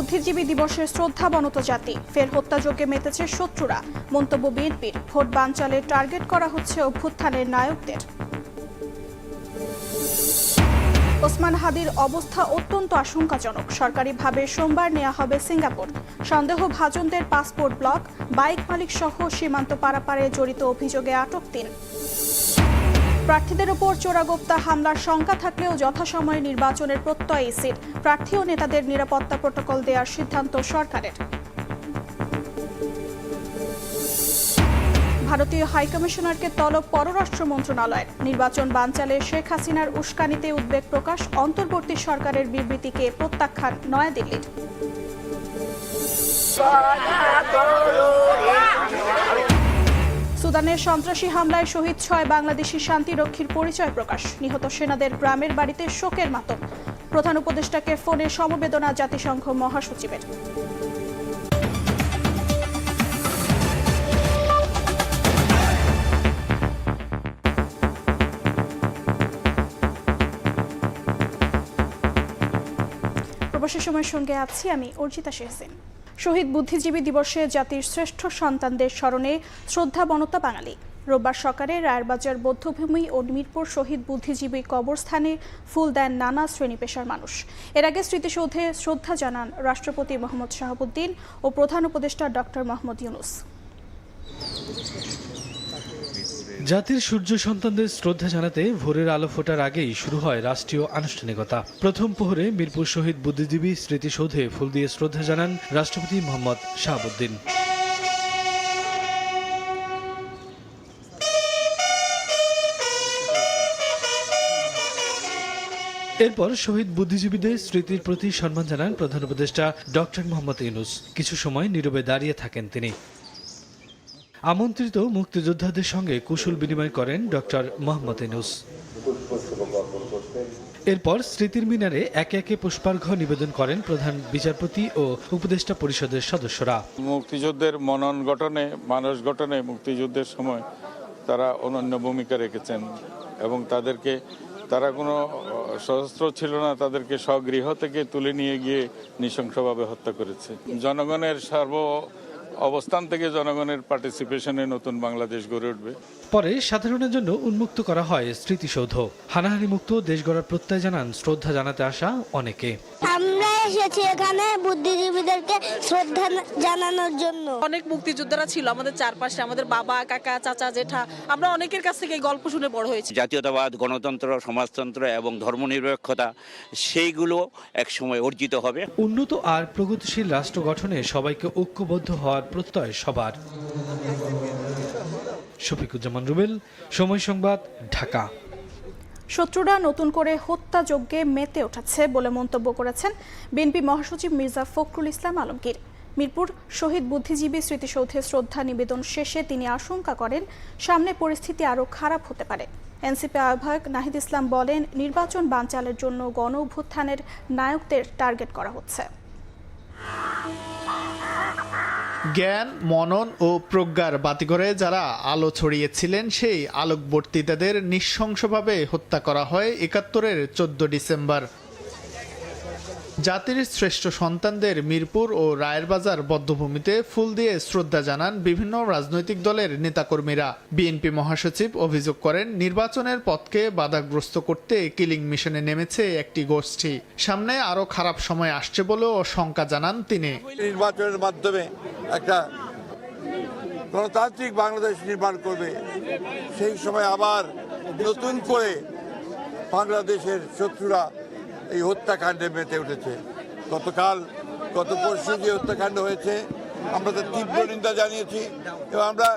বুদ্ধিজীবী দিবসের শ্রদ্ধাবনত জাতি, ফের হত্যাযজ্ঞে মেতেছে শত্রুরা। মন্তব্য বিএনপির। ভোট বানচালে টার্গেট করা হচ্ছে অভ্যুত্থানের নায়কদের। ওসমান হাদির অবস্থা অত্যন্ত আশঙ্কাজনক। সরকারিভাবে সোমবার নেওয়া হবে সিঙ্গাপুর। সন্দেহভাজনদের পাসপোর্ট ব্লক, বাইক মালিক সহ সীমান্ত পারাপারে জড়িত অভিযোগে আটক ৩। প্রার্থীদের ওপর চোরাগোপ্তা হামলার শঙ্কা থাকলেও যথাসময়ে নির্বাচনের প্রত্যয় ইসির। প্রার্থী ও নেতাদের নিরাপত্তা প্রটোকল দেওয়ার সিদ্ধান্ত সরকারের। ভারতীয় হাইকমিশনারকে তলব পররাষ্ট্র মন্ত্রণালয়ের। নির্বাচন বানচালে শেখ হাসিনার উস্কানিতে উদ্বেগ প্রকাশ, অন্তর্বর্তী সরকারের বিবৃতিকে প্রত্যাখ্যান নয়াদিল্লির। সুদানের সন্ত্রাসী হামলায় শহীদ ৬ বাংলাদেশি শান্তিরক্ষীর পরিচয় প্রকাশ। নিহত সেনাদের গ্রামের বাড়িতে শোকের মাতম। প্রধান উপদেষ্টাকে ফোনে সমবেদনা জাতিসংঘ মহাসচিবের। প্রবাসের সময়ের সঙ্গে আছি আমি অর্জিতা শেহসিন। শহীদ বুদ্ধিজীবী দিবসে জাতির শ্রেষ্ঠ সন্তানদের স্মরণে শ্রদ্ধাবনতা বাঙালি। রোববার সকালে রায়েরবাজার বৌদ্ধভূমি ও মিরপুর শহীদ বুদ্ধিজীবী কবরস্থানে ফুল দেন নানা শ্রেণী পেশার মানুষ। এর আগে স্মৃতিসৌধে শ্রদ্ধা জানান রাষ্ট্রপতি মোহাম্মদ শাহাবুদ্দিন ও প্রধান উপদেষ্টা ডক্টর মোহাম্মদ ইউনূস। জাতির সূর্য সন্তানদের শ্রদ্ধা জানাতে ভোরের আলো ফোটার আগেই শুরু হয় রাষ্ট্রীয় আনুষ্ঠানিকতা। প্রথম প্রহরে মিরপুর শহীদ বুদ্ধিজীবী স্মৃতিসৌধে ফুল দিয়ে শ্রদ্ধা জানান রাষ্ট্রপতি মোহাম্মদ শাহাবুদ্দিন। এরপর শহীদ বুদ্ধিজীবীদের স্মৃতির প্রতি সম্মান জানান প্রধান উপদেষ্টা ডক্টর মোহাম্মদ ইউনূস। কিছু সময় নীরবে দাঁড়িয়ে থাকেন তিনি। আমন্ত্রিত মুক্তিযোদ্ধাদের সঙ্গে কুশল বিনিময় করেন ডক্টর মোহাম্মদ ইউনূস। এরপর স্মৃতির মিনারে একে একে পুষ্পার্ঘ্য নিবেদন করেন প্রধান বিচারপতি ও উপদেষ্টা পরিষদের সদস্যরা। মুক্তিযুদ্ধের মনন গঠনে, মানুষ গঠনে মুক্তিযুদ্ধের সময় তারা অনন্য ভূমিকা রেখেছেন এবং তারা কোনো সশস্ত্র ছিল না, তাদেরকে স্বগৃহ থেকে তুলে নিয়ে গিয়ে নৃশংসভাবে হত্যা করেছে। জনগণের অবস্থান থেকে জনগণের পার্টিসিপেশনে নতুন বাংলাদেশ গড়ে উঠবে। পরে সাধারণের জন্য উন্মুক্ত করা হয় স্মৃতিসৌধ। হানাহানি মুক্ত দেশ গড়ার প্রত্যয় জানান শ্রদ্ধা জানাতে আসা অনেকে। আমরা এসেছি এখানে বুদ্ধিজীবীদেরকে শ্রদ্ধা জানানোর জন্য। অনেক মুক্তিযোদ্ধারা ছিল আমাদের চারপাশে, আমাদের বাবা, কাকা, চাচা, জেঠা। আমরা অনেকের কাছ থেকে এই গল্প শুনে বড় হয়েছি। জাতীয়তাবাদ, গণতন্ত্র, সমাজতন্ত্র এবং ধর্মনিরপেক্ষতা সেইগুলো একসময় অর্জিত হবে। উন্নত আর প্রগতিশীল রাষ্ট্র গঠনে সবাইকে ঐক্যবদ্ধ হওয়ার প্রত্যয় সবার। শফিকুজ্জামান রুবেল, সময় সংবাদ, ঢাকা। শত্রুরা নতুন করে হত্যাযজ্ঞে মেতে উঠেছে বলে মন্তব্য করেছেন বিএনপি মহাসচিব মির্জা ফখরুল ইসলাম আলমগীর। মিরপুর শহীদ বুদ্ধিজীবী স্মৃতিসৌধে শ্রদ্ধা নিবেদন শেষে তিনি আশঙ্কা করেন সামনে পরিস্থিতি আরও খারাপ হতে পারে। এনসিপি আহ্বায়ক নাহিদ ইসলাম বলেন, নির্বাচন বানচালের জন্য গণ অভ্যুত্থানের নায়কদের টার্গেট করা হচ্ছে। জ্ঞান, মনন ও প্রজ্ঞার বাতিঘরে যারা আলো ছড়িয়েছিলেন সেই আলোকবর্তিতাদের নৃশংসভাবে হত্যা করা হয় ৭১-এর ১৪ ডিসেম্বর। জাতির শ্রেষ্ঠ সন্তানদের মিরপুর ও রায়েরবাজার বধ্যভূমিতে ফুল দিয়ে শ্রদ্ধা জানান বিভিন্ন রাজনৈতিক দলের নেতাকর্মীরা। বিএনপি মহাসচিব অভিযোগ করেন, নির্বাচনের পথকে বাধাগ্রস্ত করতে কিলিং মিশনে নেমেছে একটি গোষ্ঠী। সামনে আরও খারাপ সময় আসছে বলেও শঙ্কা জানান তিনি। নির্বাচনের মাধ্যমে একটা গণতান্ত্রিক বাংলাদেশ নির্মাণ করবে, সেই সময় আবার নতুন করে বাংলাদেশের শত্রুরা এই হত্যাকাণ্ডে মেতে উঠেছে। গত পরশু যে হত্যাকাণ্ড হয়েছে আমরা তার তীব্র নিন্দা জানিয়েছি এবং আমরা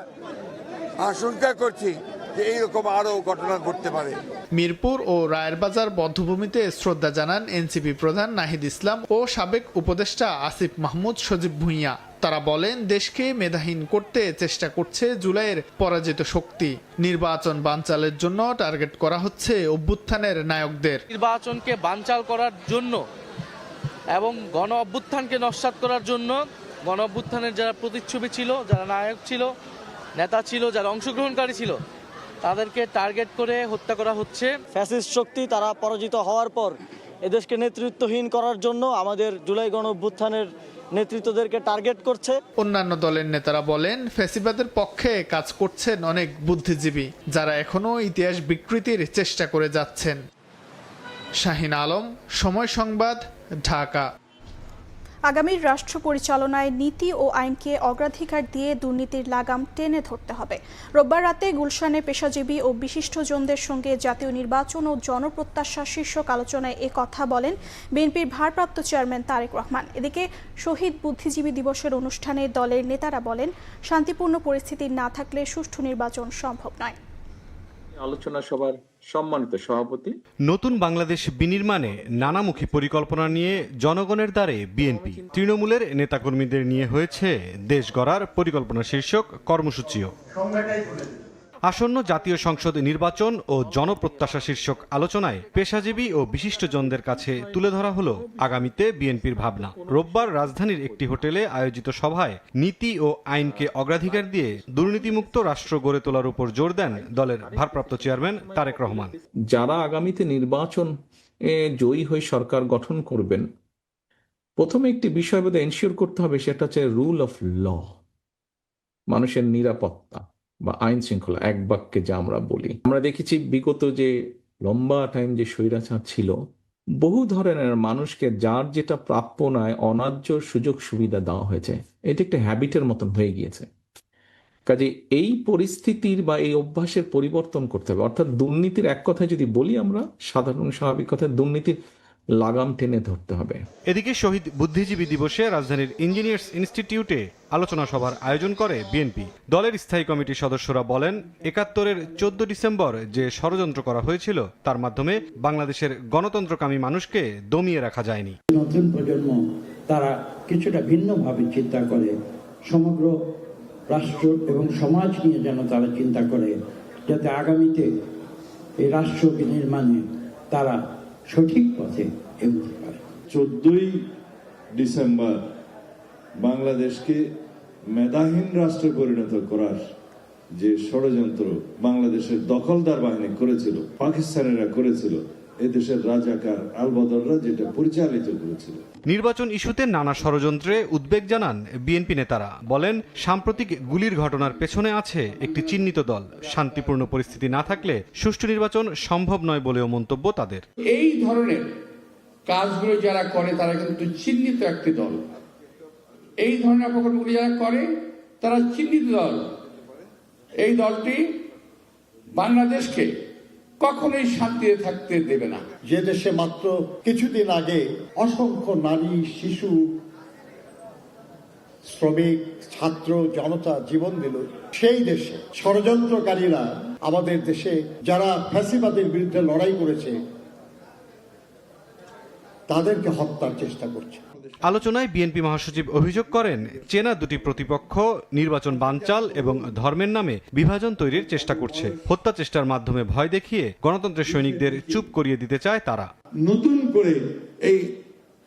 আশঙ্কা করছি যে এইরকম আরও ঘটনা ঘটতে পারে। মিরপুর ও রায়েরবাজার বধ্যভূমিতে শ্রদ্ধা জানান এনসিপি প্রধান নাহিদ ইসলাম ও সাবেক উপদেষ্টা আসিফ মাহমুদ সজীব ভুঁইয়া। তারা বলেন, দেশকে মেধাহীন করতে চেষ্টা করছে জুলাইয়ের পরাজিত শক্তি। নির্বাচন বানচালের জন্য টার্গেট করা হচ্ছে অভ্যুত্থানের নায়কদের। নির্বাচনকে বানচাল করার জন্য এবং গণ অভ্যুত্থানকে নস্যাৎ করার জন্য, গণ অভ্যুত্থানের যারা প্রতিচ্ছবি ছিল, যারা নায়ক ছিল, নেতা ছিল, যারা অংশগ্রহণকারী ছিল, তাদেরকে টার্গেট করে হত্যা করা হচ্ছে। ফ্যাসিস্ট শক্তি তারা পরাজিত হওয়ার পর এদেশকে নেতৃত্বহীন করার জন্য আমাদের জুলাই গণঅভ্যুত্থানের নেতৃত্বদেরকে টার্গেট করছে। অন্যান্য দলের নেতারা বলেন, ফ্যাসিবাদের পক্ষে কাজ করছেন অনেক বুদ্ধিজীবী, যারা এখনো ইতিহাস বিকৃতির চেষ্টা করে যাচ্ছেন। শাহিন আলম, সময় সংবাদ, ঢাকা। আগামীর রাষ্ট্র পরিচালনায় নীতি ও আইনকে অগ্রাধিকার দিয়ে দুর্নীতির লাগাম টেনে ধরতে হবে। রোববার রাতে গুলশানে পেশাজীবী ও বিশিষ্টজনদের সঙ্গে জাতীয় নির্বাচন ও জনপ্রত্যাশা শীর্ষক আলোচনায় এ কথা বলেন বিএনপির ভারপ্রাপ্ত চেয়ারম্যান তারেক রহমান। এদিকে শহীদ বুদ্ধিজীবী দিবসের অনুষ্ঠানে দলের নেতারা বলেন, শান্তিপূর্ণ পরিস্থিতি না থাকলে সুষ্ঠু নির্বাচন সম্ভব নয়। আলোচনা সভার সম্মানিত সভাপতি। নতুন বাংলাদেশ বিনির্মাণে নানামুখী পরিকল্পনা নিয়ে জনগণের দ্বারে বিএনপি, তৃণমূলের নেতাকর্মীদের নিয়ে হয়েছে দেশ গড়ার পরিকল্পনা শীর্ষক কর্মসূচিও। আসন্ন জাতীয় সংসদ নির্বাচন ও জনপ্রত্যাশা শীর্ষক আলোচনায় পেশাজীবী ও বিশিষ্টজনদের কাছে তুলে ধরা হলো আগামীতে বিএনপির ভাবনা। রোববার রাজধানীর একটি হোটেলে আয়োজিত সভায় নীতি ও আইনকে অগ্রাধিকার দিয়ে দুর্নীতিমুক্ত রাষ্ট্র গড়ে তোলার উপর জোর দেন দলের ভারপ্রাপ্ত চেয়ারম্যান তারেক রহমান। যারা আগামীতে নির্বাচন জয়ী হয়ে সরকার গঠন করবেন, প্রথমে একটি বিষয় বোধ এনশিওর করতে হবে, সেটা হচ্ছে রুল অফ ল, মানুষের নিরাপত্তা বা আইন শৃঙ্খলা, এক বাক্যে যা আমরা বলি। আমরা দেখেছি বিগত যে লম্বা টাইম যে স্বৈরাচার ছিল, বহু ধরনের মানুষকে যার যেটা প্রাপ্য নয় অন্যায্য সুযোগ সুবিধা দেওয়া হয়েছে। এটা একটা হ্যাবিটের মতন হয়ে গিয়েছে। কাজে এই পরিস্থিতির বা এই অভ্যাসের পরিবর্তন করতে হবে। অর্থাৎ দুর্নীতির এক কথায় যদি বলি আমরা সাধারণ স্বাভাবিক কথায়, দুর্নীতির লাগাম টেনে ধরতে হবে। এদিকে শহীদ বুদ্ধিজীবী দিবসে রাজধানীর ইঞ্জিনিয়ার্স ইনস্টিটিউটে আলোচনা সভার আয়োজন করে বিএনপি। দলের স্থায়ী কমিটির সদস্যরা বলেন, ৭১-এর 14 ডিসেম্বর যে ষড়যন্ত্র করা হয়েছিল তার মাধ্যমে বাংলাদেশের গণতন্ত্রকামী মানুষকে দমিয়ে রাখা যায়নি। নতুন প্রজন্ম তারা কিছুটা ভিন্নভাবে চিন্তা করে, সমগ্র রাষ্ট্র এবং সমাজ নিয়ে যেন তারা চিন্তা করে, যাতে আগামীতে এই রাষ্ট্র বিনির্মাণে তারা সঠিক পথে এগোতে পারে। 14ই ডিসেম্বর বাংলাদেশকে মেধাহীন রাষ্ট্রে পরিণত করার যে ষড়যন্ত্র বাংলাদেশের দখলদার বাহিনী করেছিল, পাকিস্তানিরা করেছিল, এদেশের রাজাকার আলবদররা যেটা পরিচালিত করেছিল। নির্বাচন ইস্যুতে নানা ষড়যন্ত্রে উদ্বেগ জানান বিএনপি নেতারা। বলেন, সাম্প্রতিক গুলির ঘটনার পেছনে আছে একটি চিহ্নিত দল। শান্তিপূর্ণ পরিস্থিতি না থাকলে সুষ্ঠু নির্বাচন সম্ভব নয় বলেও মন্তব্য তাদের। এই ধরনের কাজগুলো যারা করে তারা কিন্তু চিহ্নিত একটি দল। এই ধরনের প্রকল্পগুলি যারা করে তারা চিহ্নিত দল। এই দলটি বাংলাদেশকে কখনোই শান্তিতে থাকতে দেবে না। যে দেশে মাত্র কিছুদিন আগে অসংখ্য নারী, শিশু, শ্রমিক, ছাত্র জনতা জীবন দিল, সেই দেশে ষড়যন্ত্রকারীরা আমাদের দেশে যারা ফ্যাসিবাদের বিরুদ্ধে লড়াই করেছে তাদেরকে হত্যার চেষ্টা করছে। আলোচনায় বিএনপি মহাসচিব অভিযোগ করেন, চেনা দুটি প্রতিপক্ষ নির্বাচন বানচাল এবং ধর্মের নামে বিভাজন তৈরির চেষ্টা করছে। হত্যা চেষ্টার মাধ্যমে ভয় দেখিয়ে গণতন্ত্রের সৈনিকদের চুপ করিয়ে দিতে চায় তারা। নতুন করে এই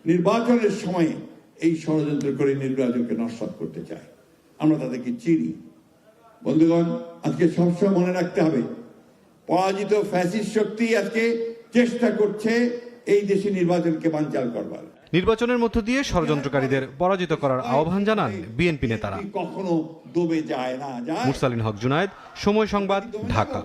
নির্বাচনের সময় এই ষড়যন্ত্র করে নির্বাচনকে নস্যাৎ করতে চায়। আমরা তাদেরকে চিনি। বন্ধুগণ, আজকে সবসময় মনে রাখতে হবে, পরাজিত ফ্যাসিস্ট শক্তি আজকে চেষ্টা করছে এই দেশে নির্বাচনকে বানচাল করবার। নির্বাচনের মধ্য দিয়ে ষড়যন্ত্রকারীদের পরাজিত করার আহ্বান জানান বিএনপি নেতারা। কখনো ডুবে যায় না। মুরসালিন হক জুনায়েদ, সময় সংবাদ, ঢাকা।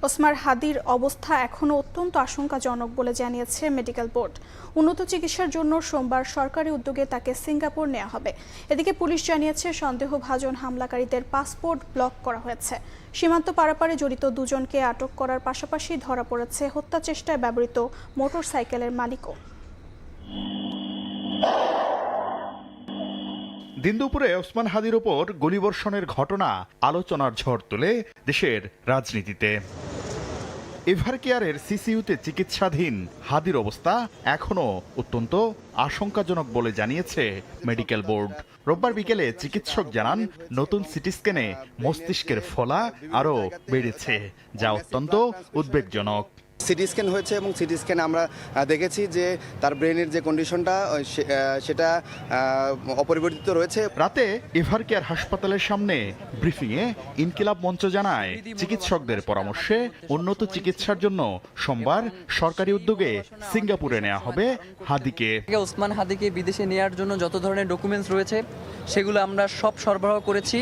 ওসমান হাদির অবস্থা এখনও অত্যন্ত আশঙ্কাজনক বলে জানিয়েছে মেডিকেল বোর্ড। উন্নত চিকিৎসার জন্য সোমবার সরকারি উদ্যোগে তাকে সিঙ্গাপুর নেওয়া হবে। এদিকে পুলিশ জানিয়েছে, সন্দেহভাজন হামলাকারীদের পাসপোর্ট ব্লক করা হয়েছে। সীমান্ত পারাপারে জড়িত দুজনকে আটক করার পাশাপাশি ধরা পড়েছে হত্যা চেষ্টায় ব্যবহৃত মোটরসাইকেলের মালিকও। দিন দুপুরে ওসমান হাদির ওপর গুলিবর্ষণের ঘটনা আলোচনার ঝড় তোলে দেশের রাজনীতিতে। এভারকেয়ারের সিসিইউতে চিকিৎসাধীন হাদির অবস্থা এখনও অত্যন্ত আশঙ্কাজনক বলে জানিয়েছে মেডিকেল বোর্ড। রোববার বিকেলে চিকিৎসক জানান, নতুন সিটি স্ক্যানে মস্তিষ্কের ফোলা আরও বেড়েছে, যা অত্যন্ত উদ্বেগজনক। সিটি স্ক্যান হয়েছে এবং সিটি স্ক্যানে আমরা দেখেছি যে তার ব্রেনের যে কন্ডিশনটা সেটা অপরিবর্তিত রয়েছে। রাতে এভারকেয়ার হাসপাতালের সামনে ব্রিফিংয়ে ইনকিলাব মঞ্চ জানায় চিকিৎসকদের পরামর্শে উন্নত চিকিৎসার জন্য সোমবার সরকারি উদ্যোগে সিঙ্গাপুরে নেওয়া হবে হাদিকে। ওসমান হাদিকে বিদেশে নেওয়ার জন্য যত ধরনের ডকুমেন্টস রয়েছে সেগুলো আমরা সব সরবরাহ করেছি।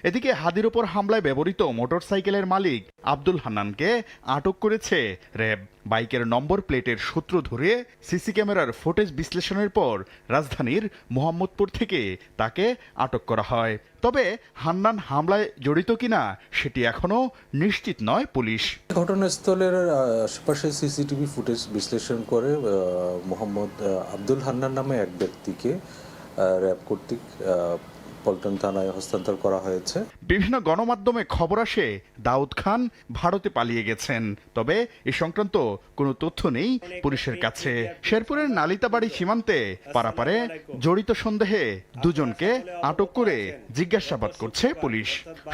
এদিকে হাদির ওপর হামলায় ব্যবহৃত মোটরসাইকেলের মালিক আব্দুল হান্নানকে আটক করেছে র্যাব। বাইকের নম্বর প্লেটের সূত্র ধরে সিসি ক্যামেরার ফুটেজ বিশ্লেষণের পর রাজধানীর মোহাম্মদপুর থেকে তাকে আটক করা হয়। তবে হান্নান হামলায় জড়িত কিনা সেটি এখনো নিশ্চিত নয় পুলিশ। ঘটনাস্থলের আশেপাশে সিসিটিভি ফুটেজ বিশ্লেষণ করে মোহাম্মদ আব্দুল হান্নান নামে এক ব্যক্তিকে র্যাব কর্তৃক পল্টন থানায় হস্তান্তর করা হয়েছে। বিভিন্ন গণমাধ্যমে খবর আসে দাউদ খান ভারতে পালিয়ে গেছেন, তবে এ সংক্রান্ত কোনো তথ্য নেই পুলিশের কাছে। শেরপুরের নালিতাবাড়ি সীমান্তে পারাপারে জড়িত সন্দেহে দুজনকে আটক করে জিজ্ঞাসাবাদ করছে পুলিশ।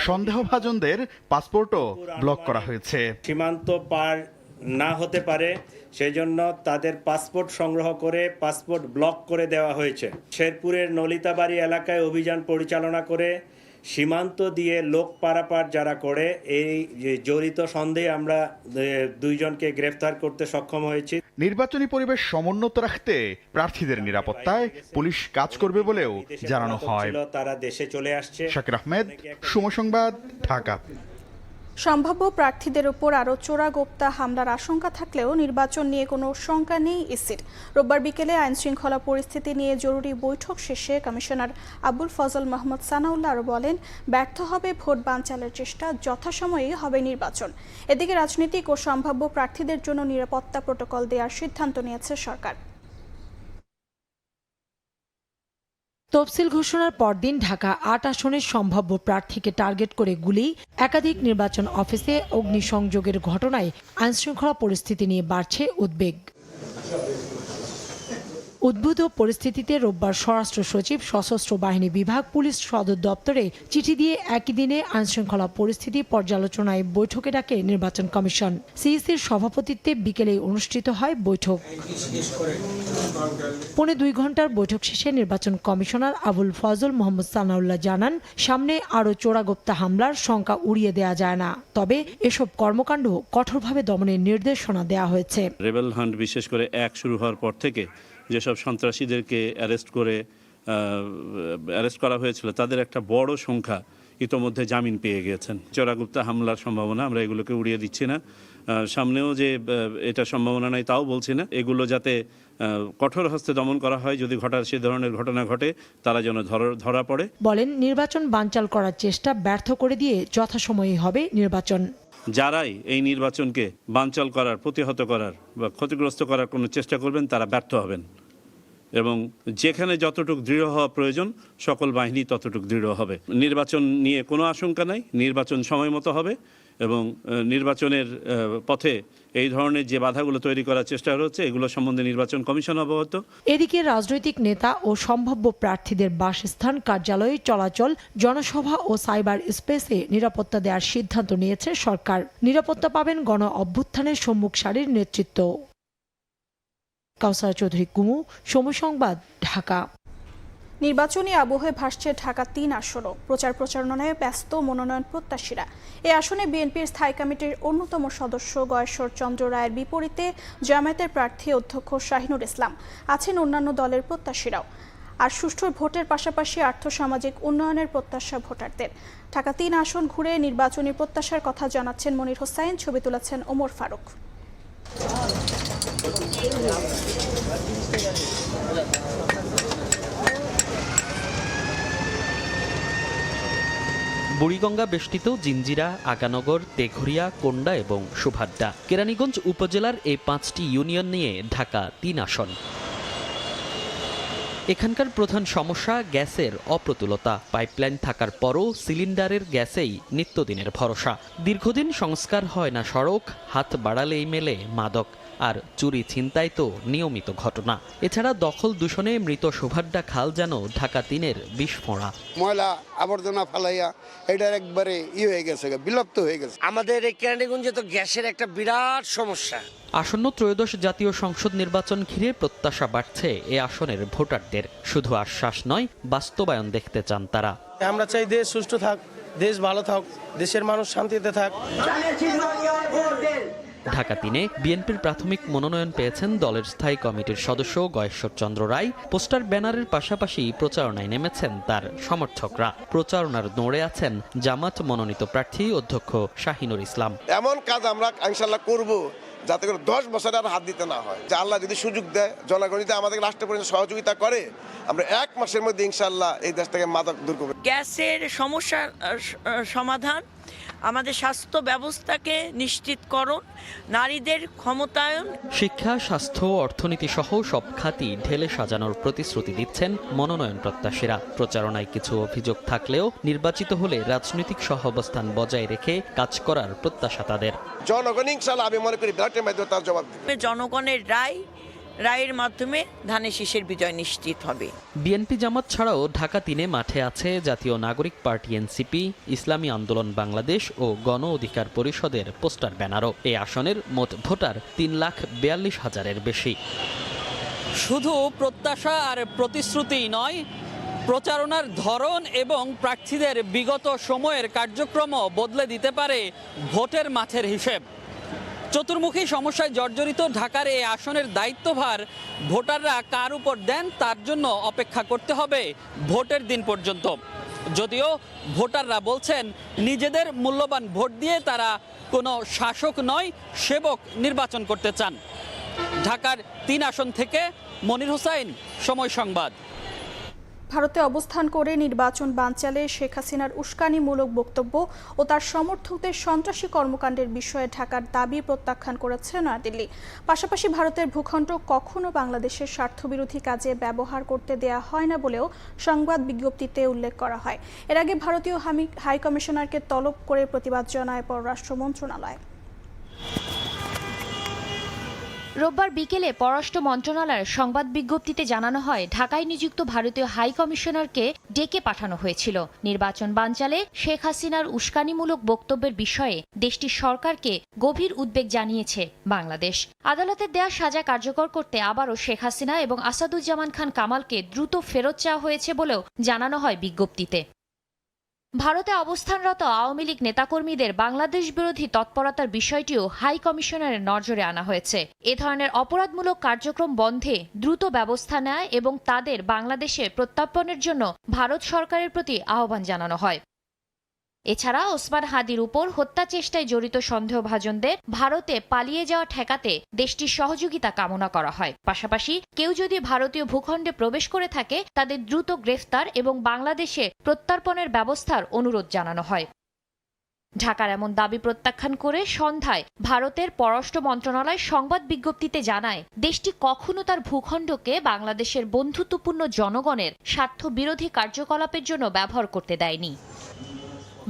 সন্দেহভাজনদের পাসপোর্টও ব্লক করা হয়েছে। সীমান্ত পার না হতে পারে সেজন্য তাদের পাসপোর্ট সংগ্রহ করে পাসপোর্ট ব্লক করে দেওয়া হয়েছে। শেরপুরের নলিতাবাড়ি এলাকায় অভিযান পরিচালনা করে সীমান্ত দিয়ে লোক পারাপার যারা করে এই জড়িত সন্দেহে আমরা দুইজনকে গ্রেফতার করতে সক্ষম হয়েছি। নির্বাচনী পরিবেশ সমুন্নত রাখতে প্রার্থীদের নিরাপত্তায় পুলিশ কাজ করবে বলেও জানানো হয়। তারা দেশে চলে আসছে। শাকির আহমেদ, সময় সংবাদ, ঢাকা। সম্ভাব্য প্রার্থীদের উপর আরও চোরাগোপ্তা হামলার আশঙ্কা থাকলেও নির্বাচন নিয়ে কোনো শঙ্কা নেই ইসির। রোববার বিকেলে আইনশৃঙ্খলা পরিস্থিতি নিয়ে জরুরি বৈঠক শেষে কমিশনার আবুল ফজল মোহাম্মদ সানাউল্লাহ আরও বলেন, ব্যর্থ হবে ভোট বানচালের চেষ্টা, যথাসময়েই হবে নির্বাচন। এদিকে রাজনীতিক ও সম্ভাব্য প্রার্থীদের জন্য নিরাপত্তা প্রটোকল দেওয়ার সিদ্ধান্ত নিয়েছে সরকার। তফসিল ঘোষণার পরদিন ঢাকা ৮ আসনের সম্ভাব্য প্রার্থীকে টার্গেট করে গুলি, একাধিক নির্বাচন অফিসে অগ্নিসংযোগের ঘটনায় আইনশৃঙ্খলা পরিস্থিতি নিয়ে বাড়ছে উদ্বেগ। উদ্ভূত পরিস্থিতিতে রোববার স্বরাষ্ট্র সচিব, সশস্ত্র বাহিনী বিভাগ, পুলিশ সদর দপ্তরে চিঠি দিয়ে একই দিনে আইনশৃঙ্খলা পরিস্থিতি পর্যালোচনায় বৈঠকে ডাকে নির্বাচন কমিশন। সিইসির সভাপতিত্বে বিকেলে অনুষ্ঠিত হয় বৈঠক। 2.25 ঘন্টার বৈঠক শেষে নির্বাচন কমিশনার আবুল ফজল মোহাম্মদ সানাউল্লাহ জানান, সামনে আরও চোরাগোপ্তা হামলার শঙ্কা উড়িয়ে দেয়া যায় না, তবে এসব কর্মকাণ্ড কঠোরভাবে দমনের নির্দেশনা দেওয়া হয়েছে। রেবেল হান্ট বিশেষ করে শুরু হওয়ার পর থেকে যেসব সন্ত্রাসীদেরকে অ্যারেস্ট করা হয়েছিল তাদের একটা বড় সংখ্যা ইতোমধ্যে জামিন পেয়ে গেছেন। চোরাগুপ্তা হামলার সম্ভাবনা আমরা এগুলোকে উড়িয়ে দিচ্ছি না, সামনেও যে এটা সম্ভাবনা নাই তাও বলছি না। এগুলো যাতে কঠোর হস্তে দমন করা হয়, যদি সে ধরনের ঘটনা ঘটে তারা যেন ধরা পড়ে। বলেন, নির্বাচন বানচাল করার চেষ্টা ব্যর্থ করে দিয়ে যথাসময়ে হবে নির্বাচন। যারাই এই নির্বাচনকে বানচাল করার, প্রতিহত করার বা ক্ষতিগ্রস্ত করার কোনো চেষ্টা করবেন তারা ব্যর্থ হবেন, এবং যেখানে যতটুকু দৃঢ় হওয়া প্রয়োজন সকল বাহিনী ততটুকু দৃঢ় হবে। নির্বাচন নিয়ে কোনো আশঙ্কা নাই, নির্বাচন সময় মতো হবে এবং নির্বাচনের পথে এই ধরনের যে বাধাগুলো তৈরি করার চেষ্টা হচ্ছে এগুলো সম্বন্ধে নির্বাচন কমিশন অবগত। এদিকে রাজনৈতিক নেতা ও সম্ভাব্য প্রার্থীদের বাসস্থান, কার্যালয়, চলাচল, জনসভা ও সাইবার স্পেসে নিরাপত্তা দেওয়ার সিদ্ধান্ত নিয়েছে সরকার। নিরাপত্তা পাবেন গণ অভ্যুত্থানের সম্মুখ সারির নেতৃত্ব। কাউসার চৌধুরী কুমু, সময় সংবাদ, ঢাকা। নির্বাচনী আবহে ভাসছে ঢাকা 3 আসনও। প্রচারণায় ব্যস্ত মনোনয়ন প্রত্যাশীরা। এই আসনে বিএনপির স্থায়ী কমিটির অন্যতম সদস্য গয়েশ্বর চন্দ্র রায়ের বিপরীতে জামায়াতের প্রার্থী অধ্যক্ষ শাহিনুর ইসলাম আছেন অন্যান্য দলের প্রত্যাশীরাও। আর সুষ্ঠু ভোটের পাশাপাশি আর্থসামাজিক উন্নয়নের প্রত্যাশা ভোটারদের। ঢাকা 3 আসন ঘুরে নির্বাচনী প্রত্যাশার কথা জানাচ্ছেন মনির হোসাইন, ছবি তুলেছেন ওমর ফারুক। বুড়িগঙ্গা বেষ্টিত জিঞ্জিরা, আগানগর, তেঘরিয়া, কোন্ডা এবং সুভাড্ডা, কেরানীগঞ্জ উপজেলার এই 5টি ইউনিয়ন নিয়ে ঢাকা 3 আসন। এখানকার প্রধান সমস্যা গ্যাসের অপ্রতুলতা। পাইপলাইন থাকার পরও সিলিন্ডারের গ্যাসেই নিত্যদিনের ভরসা। দীর্ঘদিন সংস্কার হয় না সড়ক, হাত বাড়ালেই মেলে মাদক। আর চুরি ছিনতাই তো নিয়মিত ঘটনা। এছাড়া দখল দূষণে মৃত শোভাড্ডা খাল যেন ঢাকা ৩-এর বিস্ফোরা। ময়লা আবর্জনা ফালাইয়া এটার একবারে হয়ে গেছে, বিলুপ্ত হয়ে গেছে। আমাদের এই কেরানীগঞ্জে তো গ্যাসের একটা বিরাট সমস্যা। আসন্ন ত্রয়োদশ জাতীয় সংসদ নির্বাচন ঘিরে প্রত্যাশা বাড়ছে এ আসনের ভোটারদের। শুধু আশ্বাস নয়, বাস্তবায়ন দেখতে চান তারা। আমরা চাই দেশ সুষ্ঠু থাক, দেশ ভালো থাক, দেশের মানুষ শান্তিতে থাক। ঢাকা ৩-এ বিএনপির প্রাথমিক মনোনয়ন পেয়েছেন দলের স্থায়ী কমিটির সদস্য গয়েশ্বর চন্দ্র রায়। পোস্টার ব্যানারের পাশাপাশি প্রচারণায় নেমেছেন তার সমর্থকরা। প্রচারণার দৌড়ে আছেন জামাত মনোনীত প্রার্থী অধ্যক্ষ শাহিনুর ইসলাম। এমন কাজ আমরা ইনশাল্লাহ করব যাতে করে 10 বছর আর হাত দিতে না হয়। যে আল্লাহ যদি সুযোগ দেয়, জনগণ যদি আমাদের রাষ্ট্র পরিষদ সহযোগিতা করে, আমরা 1 মাসের মধ্যে ইনশাল্লাহ এই দেশ থেকে মাদক দূর করব। গ্যাসের সমস্যার সমাধান, আমাদের স্বাস্থ্য ব্যবস্থাকে নিশ্চিতকরণ, নারীদের ক্ষমতায়ন, শিক্ষা, স্বাস্থ্য, অর্থনীতি সহ সব খাতই ঢেলে সাজানোর প্রতিশ্রুতি দিচ্ছেন মনোনয়ন প্রত্যাশীরা। প্রচারণায় কিছু অভিযোগ থাকলেও নির্বাচিত হলে রাজনৈতিক সহাবস্থান বজায় রেখে কাজ করার প্রত্যাশা তাদের। জনগণ ইনশাল্লাহ আমি মনে করি ব্যালটের মাধ্যমে তার জবাব দেবে। জনগণের রায়ের মাধ্যমে ধানের শীষের বিজয় নিশ্চিত হবে। বিএনপি জামাত ছাড়াও ঢাকা ৩-এ মাঠে আছে জাতীয় নাগরিক পার্টি এনসিপি, ইসলামী আন্দোলন বাংলাদেশ ও গণ অধিকার পরিষদের পোস্টার ব্যানারও। এই আসনের মোট ভোটার ৩,৪২,০০০-এর বেশি। শুধু প্রত্যাশা আর প্রতিশ্রুতি নয়, প্রচারণার ধরন এবং প্রার্থীদের বিগত সময়ের কার্যক্রমও বদলে দিতে পারে ভোটের মাঠের হিসেব। চতুর্মুখী সমস্যায় জর্জরিত ঢাকার এই আসনের দায়িত্বভার ভোটাররা কার উপর দেন তার জন্য অপেক্ষা করতে হবে ভোটের দিন পর্যন্ত। যদিও ভোটাররা বলছেন নিজেদের মূল্যবান ভোট দিয়ে তারা কোনো শাসক নয়, সেবক নির্বাচন করতে চান। ঢাকার ৩ আসন থেকে মনির হোসাইন, সময় সংবাদ। ভারতে অবস্থান করে নির্বাচন বানচালে শেখ হাসিনার উস্কানিমূলক বক্তব্য ও তার সমর্থকদের সন্ত্রাসী কর্মকাণ্ডের বিষয়ে ঢাকার দাবি প্রত্যাখ্যান করেছে নয়াদিল্লি। পাশাপাশি ভারতের ভূখণ্ড কখনো বাংলাদেশের স্বার্থবিরোধী কাজে ব্যবহার করতে দেয়া হয় না বলেও সংবাদ বিজ্ঞপ্তিতে উল্লেখ করা হয়। এর আগে ভারতীয় হাই কমিশনারকে তলব করে প্রতিবাদ জানায় পররাষ্ট্র মন্ত্রণালয়। রোববার বিকেলে পররাষ্ট্র মন্ত্রণালয়ের সংবাদ বিজ্ঞপ্তিতে জানানো হয়, ঢাকায় নিযুক্ত ভারতীয় হাই কমিশনারকে ডেকে পাঠানো হয়েছিল। নির্বাচন বানচালে শেখ হাসিনার উস্কানিমূলক বক্তব্যের বিষয়ে দেশটির সরকারকে গভীর উদ্বেগ জানিয়েছে বাংলাদেশ। আদালতের দেয়া সাজা কার্যকর করতে আবারও শেখ হাসিনা এবং আসাদুজ্জামান খান কামালকে দ্রুত ফেরত চাওয়া হয়েছে বলেও জানানো হয় বিজ্ঞপ্তিতে। ভারতে অবস্থানরত আওয়ামী লীগ নেতাকর্মীদের বাংলাদেশ বিরোধী তৎপরতার বিষয়টিও হাই কমিশনারের নজরে আনা হয়েছে। এ ধরনের অপরাধমূলক কার্যক্রম বন্ধে দ্রুত ব্যবস্থা নেয় এবং তাদের বাংলাদেশে প্রত্যার্পণের জন্য ভারত সরকারের প্রতি আহ্বান জানানো হয়। এছাড়া ওসমান হাদির উপর হত্যা চেষ্টায় জড়িত সন্দেহভাজনদের ভারতে পালিয়ে যাওয়া ঠেকাতে দেশটির সহযোগিতা কামনা করা হয়। পাশাপাশি কেউ যদি ভারতীয় ভূখণ্ডে প্রবেশ করে থাকে তাদের দ্রুত গ্রেফতার এবং বাংলাদেশে প্রত্যার্পণের ব্যবস্থার অনুরোধ জানানো হয়। ঢাকার এমন দাবি প্রত্যাখ্যান করে সন্ধ্যায় ভারতের পররাষ্ট্র মন্ত্রণালয় সংবাদ বিজ্ঞপ্তিতে জানায়, দেশটি কখনো তার ভূখণ্ডকে বাংলাদেশের বন্ধুত্বপূর্ণ জনগণের স্বার্থবিরোধী কার্যকলাপের জন্য ব্যবহার করতে দেয়নি।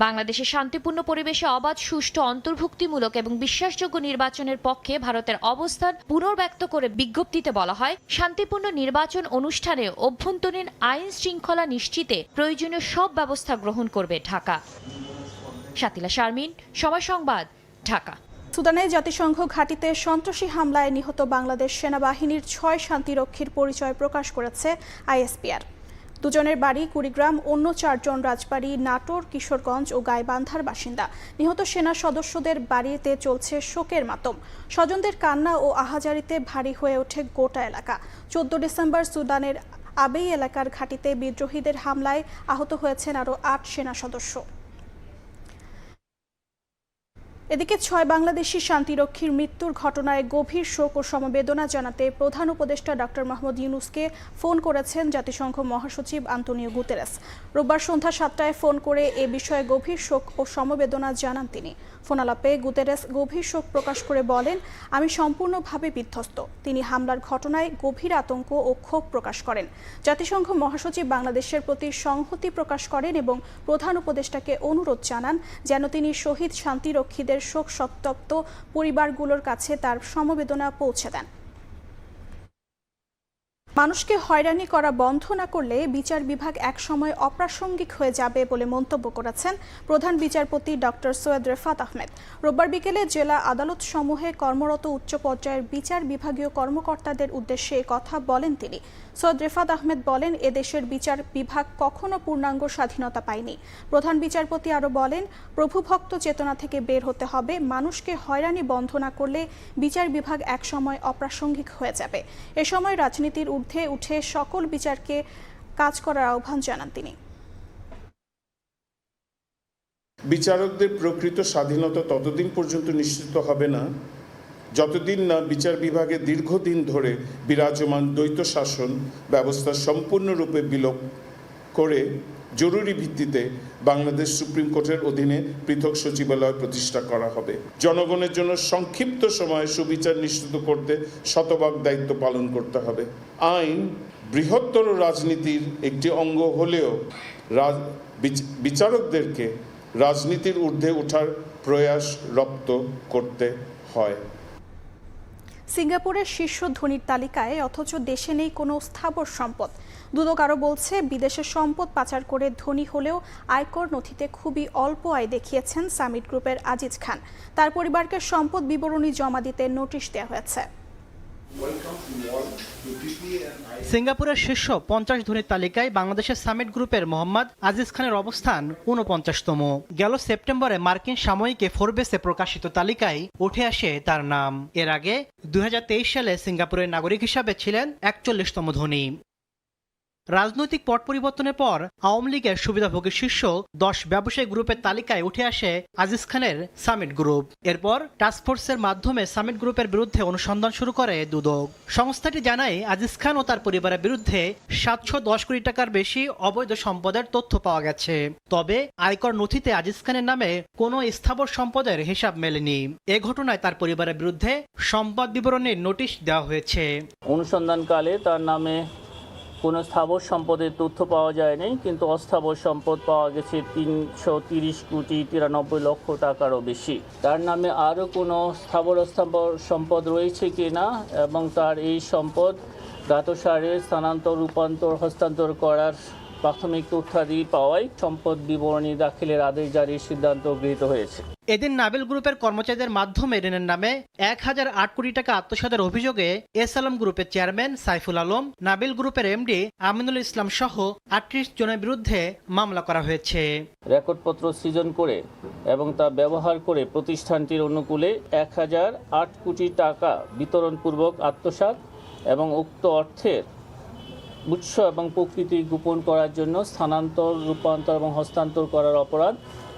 বাংলাদেশের শান্তিপূর্ণ পরিবেশে অবাধ, সুষ্ঠু, অন্তর্ভুক্তিমূলক এবং বিশ্বাসযোগ্য নির্বাচনের পক্ষে ভারতের অবস্থান পুনর্ব্যক্ত করে বিজ্ঞপ্তিতে বলা হয়, শান্তিপূর্ণ নির্বাচন অনুষ্ঠানে অভ্যন্তরীণ আইন শৃঙ্খলা নিশ্চিতে প্রয়োজনীয় সব ব্যবস্থা গ্রহণ করবে ঢাকা। শাতিলা শারমিন, সময় সংবাদ, ঢাকা। সুদানে জাতিসংঘ ঘাঁটিতে সন্ত্রাসী হামলায় নিহত বাংলাদেশ সেনাবাহিনীর 6 শান্তিরক্ষীর পরিচয় প্রকাশ করেছে আইএসপিআর। দুজনের বাড়ি কুড়িগ্রাম, অন্য 4 জন রাজবাড়ী, নাটোর, কিশোরগঞ্জ ও গাইবান্ধার বাসিন্দা। নিহত সেনা সদস্যদের বাড়িতে চলছে শোকের মাতম। স্বজনদের কান্না ও আহাজারিতে ভারী হয়ে ওঠে গোটা এলাকা। 14 ডিসেম্বর সুদানের আবেই এলাকার ঘাঁটিতে বিদ্রোহীদের হামলায় আহত হয়েছেন আরও 8 সেনা সদস্য। এদিকে 6 বাংলাদেশি শান্তিরক্ষীর মৃত্যুর ঘটনায় গভীর শোক ও সমবেদনা জানাতে প্রধান উপদেষ্টা ডক্টর মোহাম্মদ ইউনূসকে ফোন করেছেন জাতিসংঘ মহাসচিব আন্তোনিও গুতেরেস। রোববার সন্ধ্যা 7টায় ফোন করে এ বিষয়ে গভীর শোক ও সমবেদনা জানান তিনি। ফোনালাপে গুতেরেস গভীর শোক প্রকাশ করে বলেন, আমি সম্পূর্ণভাবে বিধ্বস্ত। তিনি হামলার ঘটনায় গভীর আতঙ্ক ও ক্ষোভ প্রকাশ করেন। জাতিসংঘ মহাসচিব বাংলাদেশের প্রতি সংহতি প্রকাশ করেন এবং প্রধান উপদেষ্টাকে অনুরোধ জানান যেন তিনি শহীদ শান্তিরক্ষীদের শোক সন্তপ্ত পরিবারগুলোর কাছে তার সমবেদনা পৌঁছে দেন। মানুষকে হয়রানি করা বন্ধ না করলে বিচার বিভাগ একসময় অপ্রাসঙ্গিক হয়ে যাবে বলে মন্তব্য করেছেন প্রধান বিচারপতি ডক্টর সৈয়দ রেফাত আহমেদ। রোববার বিকেলে জেলা আদালত সমূহে কর্মরত উচ্চ পর্যায়ের বিচার বিভাগীয় কর্মকর্তাদের উদ্দেশ্যে কথা বলেন তিনি। সৈয়দ রেফাত আহমেদ বলেন, এদেশের বিচার বিভাগ কখনো পূর্ণাঙ্গ স্বাধীনতা পায়নি। প্রধান বিচারপতি আরও বলেন, প্রভুভক্ত চেতনা থেকে বের হতে হবে। মানুষকে হয়রানি বন্ধ না করলে বিচার বিভাগ একসময় অপ্রাসঙ্গিক হয়ে যাবে। এ সময় রাজনীতির ঊর্ধ্বে উঠে সকল বিচারকে কাজ করার আহ্বান জানান তিনি। বিচারকদের প্রকৃত স্বাধীনতা ততদিন পর্যন্ত নিশ্চিত হবে না যতদিন না বিচার বিভাগে দীর্ঘদিন ধরে বিরাজমান দ্বৈত শাসন ব্যবস্থা সম্পূর্ণরূপে বিলোপ করে জরুরি ভিত্তিতে বাংলাদেশ সুপ্রিম কোর্টের অধীনে পৃথক সচিবালয় প্রতিষ্ঠা করা হবে। জনগণের জন্য সংক্ষিপ্ত সময়ে সুবিচার নিশ্চিত করতে শতভাগ দায়িত্ব পালন করতে হবে। আইন বৃহত্তর রাজনীতির একটি অঙ্গ হলেও বিচারকদেরকে রাজনীতির ঊর্ধ্বে ওঠার প্রয়াস রপ্ত করতে হয়। সিঙ্গাপুরের শীর্ষ ধনীর তালিকায় অথচ দেশে নেই কোনো স্থাবর সম্পদ। দুদক আরও বলছে, বিদেশে সম্পদ পাচার করে ধনী হলেও আয়কর নথিতে খুবই অল্প আয় দেখিয়েছেন সামিট গ্রুপের আজিজ খান। তার পরিবারকে সম্পদ বিবরণী জমা দিতে নোটিশ দেওয়া হয়েছে। সিঙ্গাপুরের শীর্ষ 50 ধনীর তালিকায় বাংলাদেশের সামিট গ্রুপের মোহাম্মদ আজিজ খানের অবস্থান 49তম। গেল সেপ্টেম্বরে মার্কিন সাময়িকী ফোরবেসে প্রকাশিত তালিকায় উঠে আসে তার নাম। এর আগে 2023 সালে সিঙ্গাপুরের নাগরিক হিসাবে ছিলেন 41তম ধনী। রাজনৈতিক পট পরিবর্তনের পর আওয়ামী লীগের সুবিধাভোগী শীর্ষ 10 ব্যবসায়ী গ্রুপের তালিকায় উঠে আসে আজিজ খানের সামিট গ্রুপ। এরপর টাস্কফোর্সের মাধ্যমে সামিট গ্রুপের বিরুদ্ধে অনুসন্ধান শুরু করে দুদক। সংস্থাটি জানায়, আজিজ খান ও তার পরিবারের বিরুদ্ধে 710 কোটি টাকার বেশি অবৈধ সম্পদের তথ্য পাওয়া গেছে। তবে আয়কর নথিতে আজিজ খানের নামে কোনো স্থাবর সম্পদের হিসাব মেলেনি। এ ঘটনায় তার পরিবারের বিরুদ্ধে সম্পদ বিবরণীর নোটিশ দেওয়া হয়েছে। অনুসন্ধানকালে তার নামে কোনো স্থাবর সম্পদের তথ্য পাওয়া যায়নি, কিন্তু অস্থাবর সম্পদ পাওয়া গেছে 330 কোটি 93 লক্ষ টাকারও বেশি। তার নামে আরও কোনো স্থাবর সম্পদ রয়েছে কিনা এবং তার এই সম্পদ জ্ঞাতসারে স্থানান্তর, রূপান্তর, হস্তান্তর করার প্রাথমিক তথ্যাদি পাওয়ায় সম্পদ বিবরণী দাখিলের আদেশ জারির সিদ্ধান্ত গৃহীত হয়েছে। এদিন নাবিল গ্রুপের কর্মচারীদের মাধ্যমে ঋণের নামে 1008 কোটি টাকা আত্মসাতের অভিযোগে এস আলম গ্রুপের চেয়ারম্যান সাইফুল আলম, নাবিল গ্রুপের এমডি আমিনুল ইসলাম সহ 38 জনের বিরুদ্ধে মামলা করা হয়েছে। রেকর্ডপত্র সৃজন করে এবং তা ব্যবহার করে প্রতিষ্ঠানটির অনুকূলে 1008 কোটি টাকা বিতরণপূর্বক আত্মসাৎ এবং উক্ত অর্থের উৎস এবং প্রকৃতি গোপন করার জন্য স্থানান্তর, রূপান্তর এবং হস্তান্তর করার অপরাধ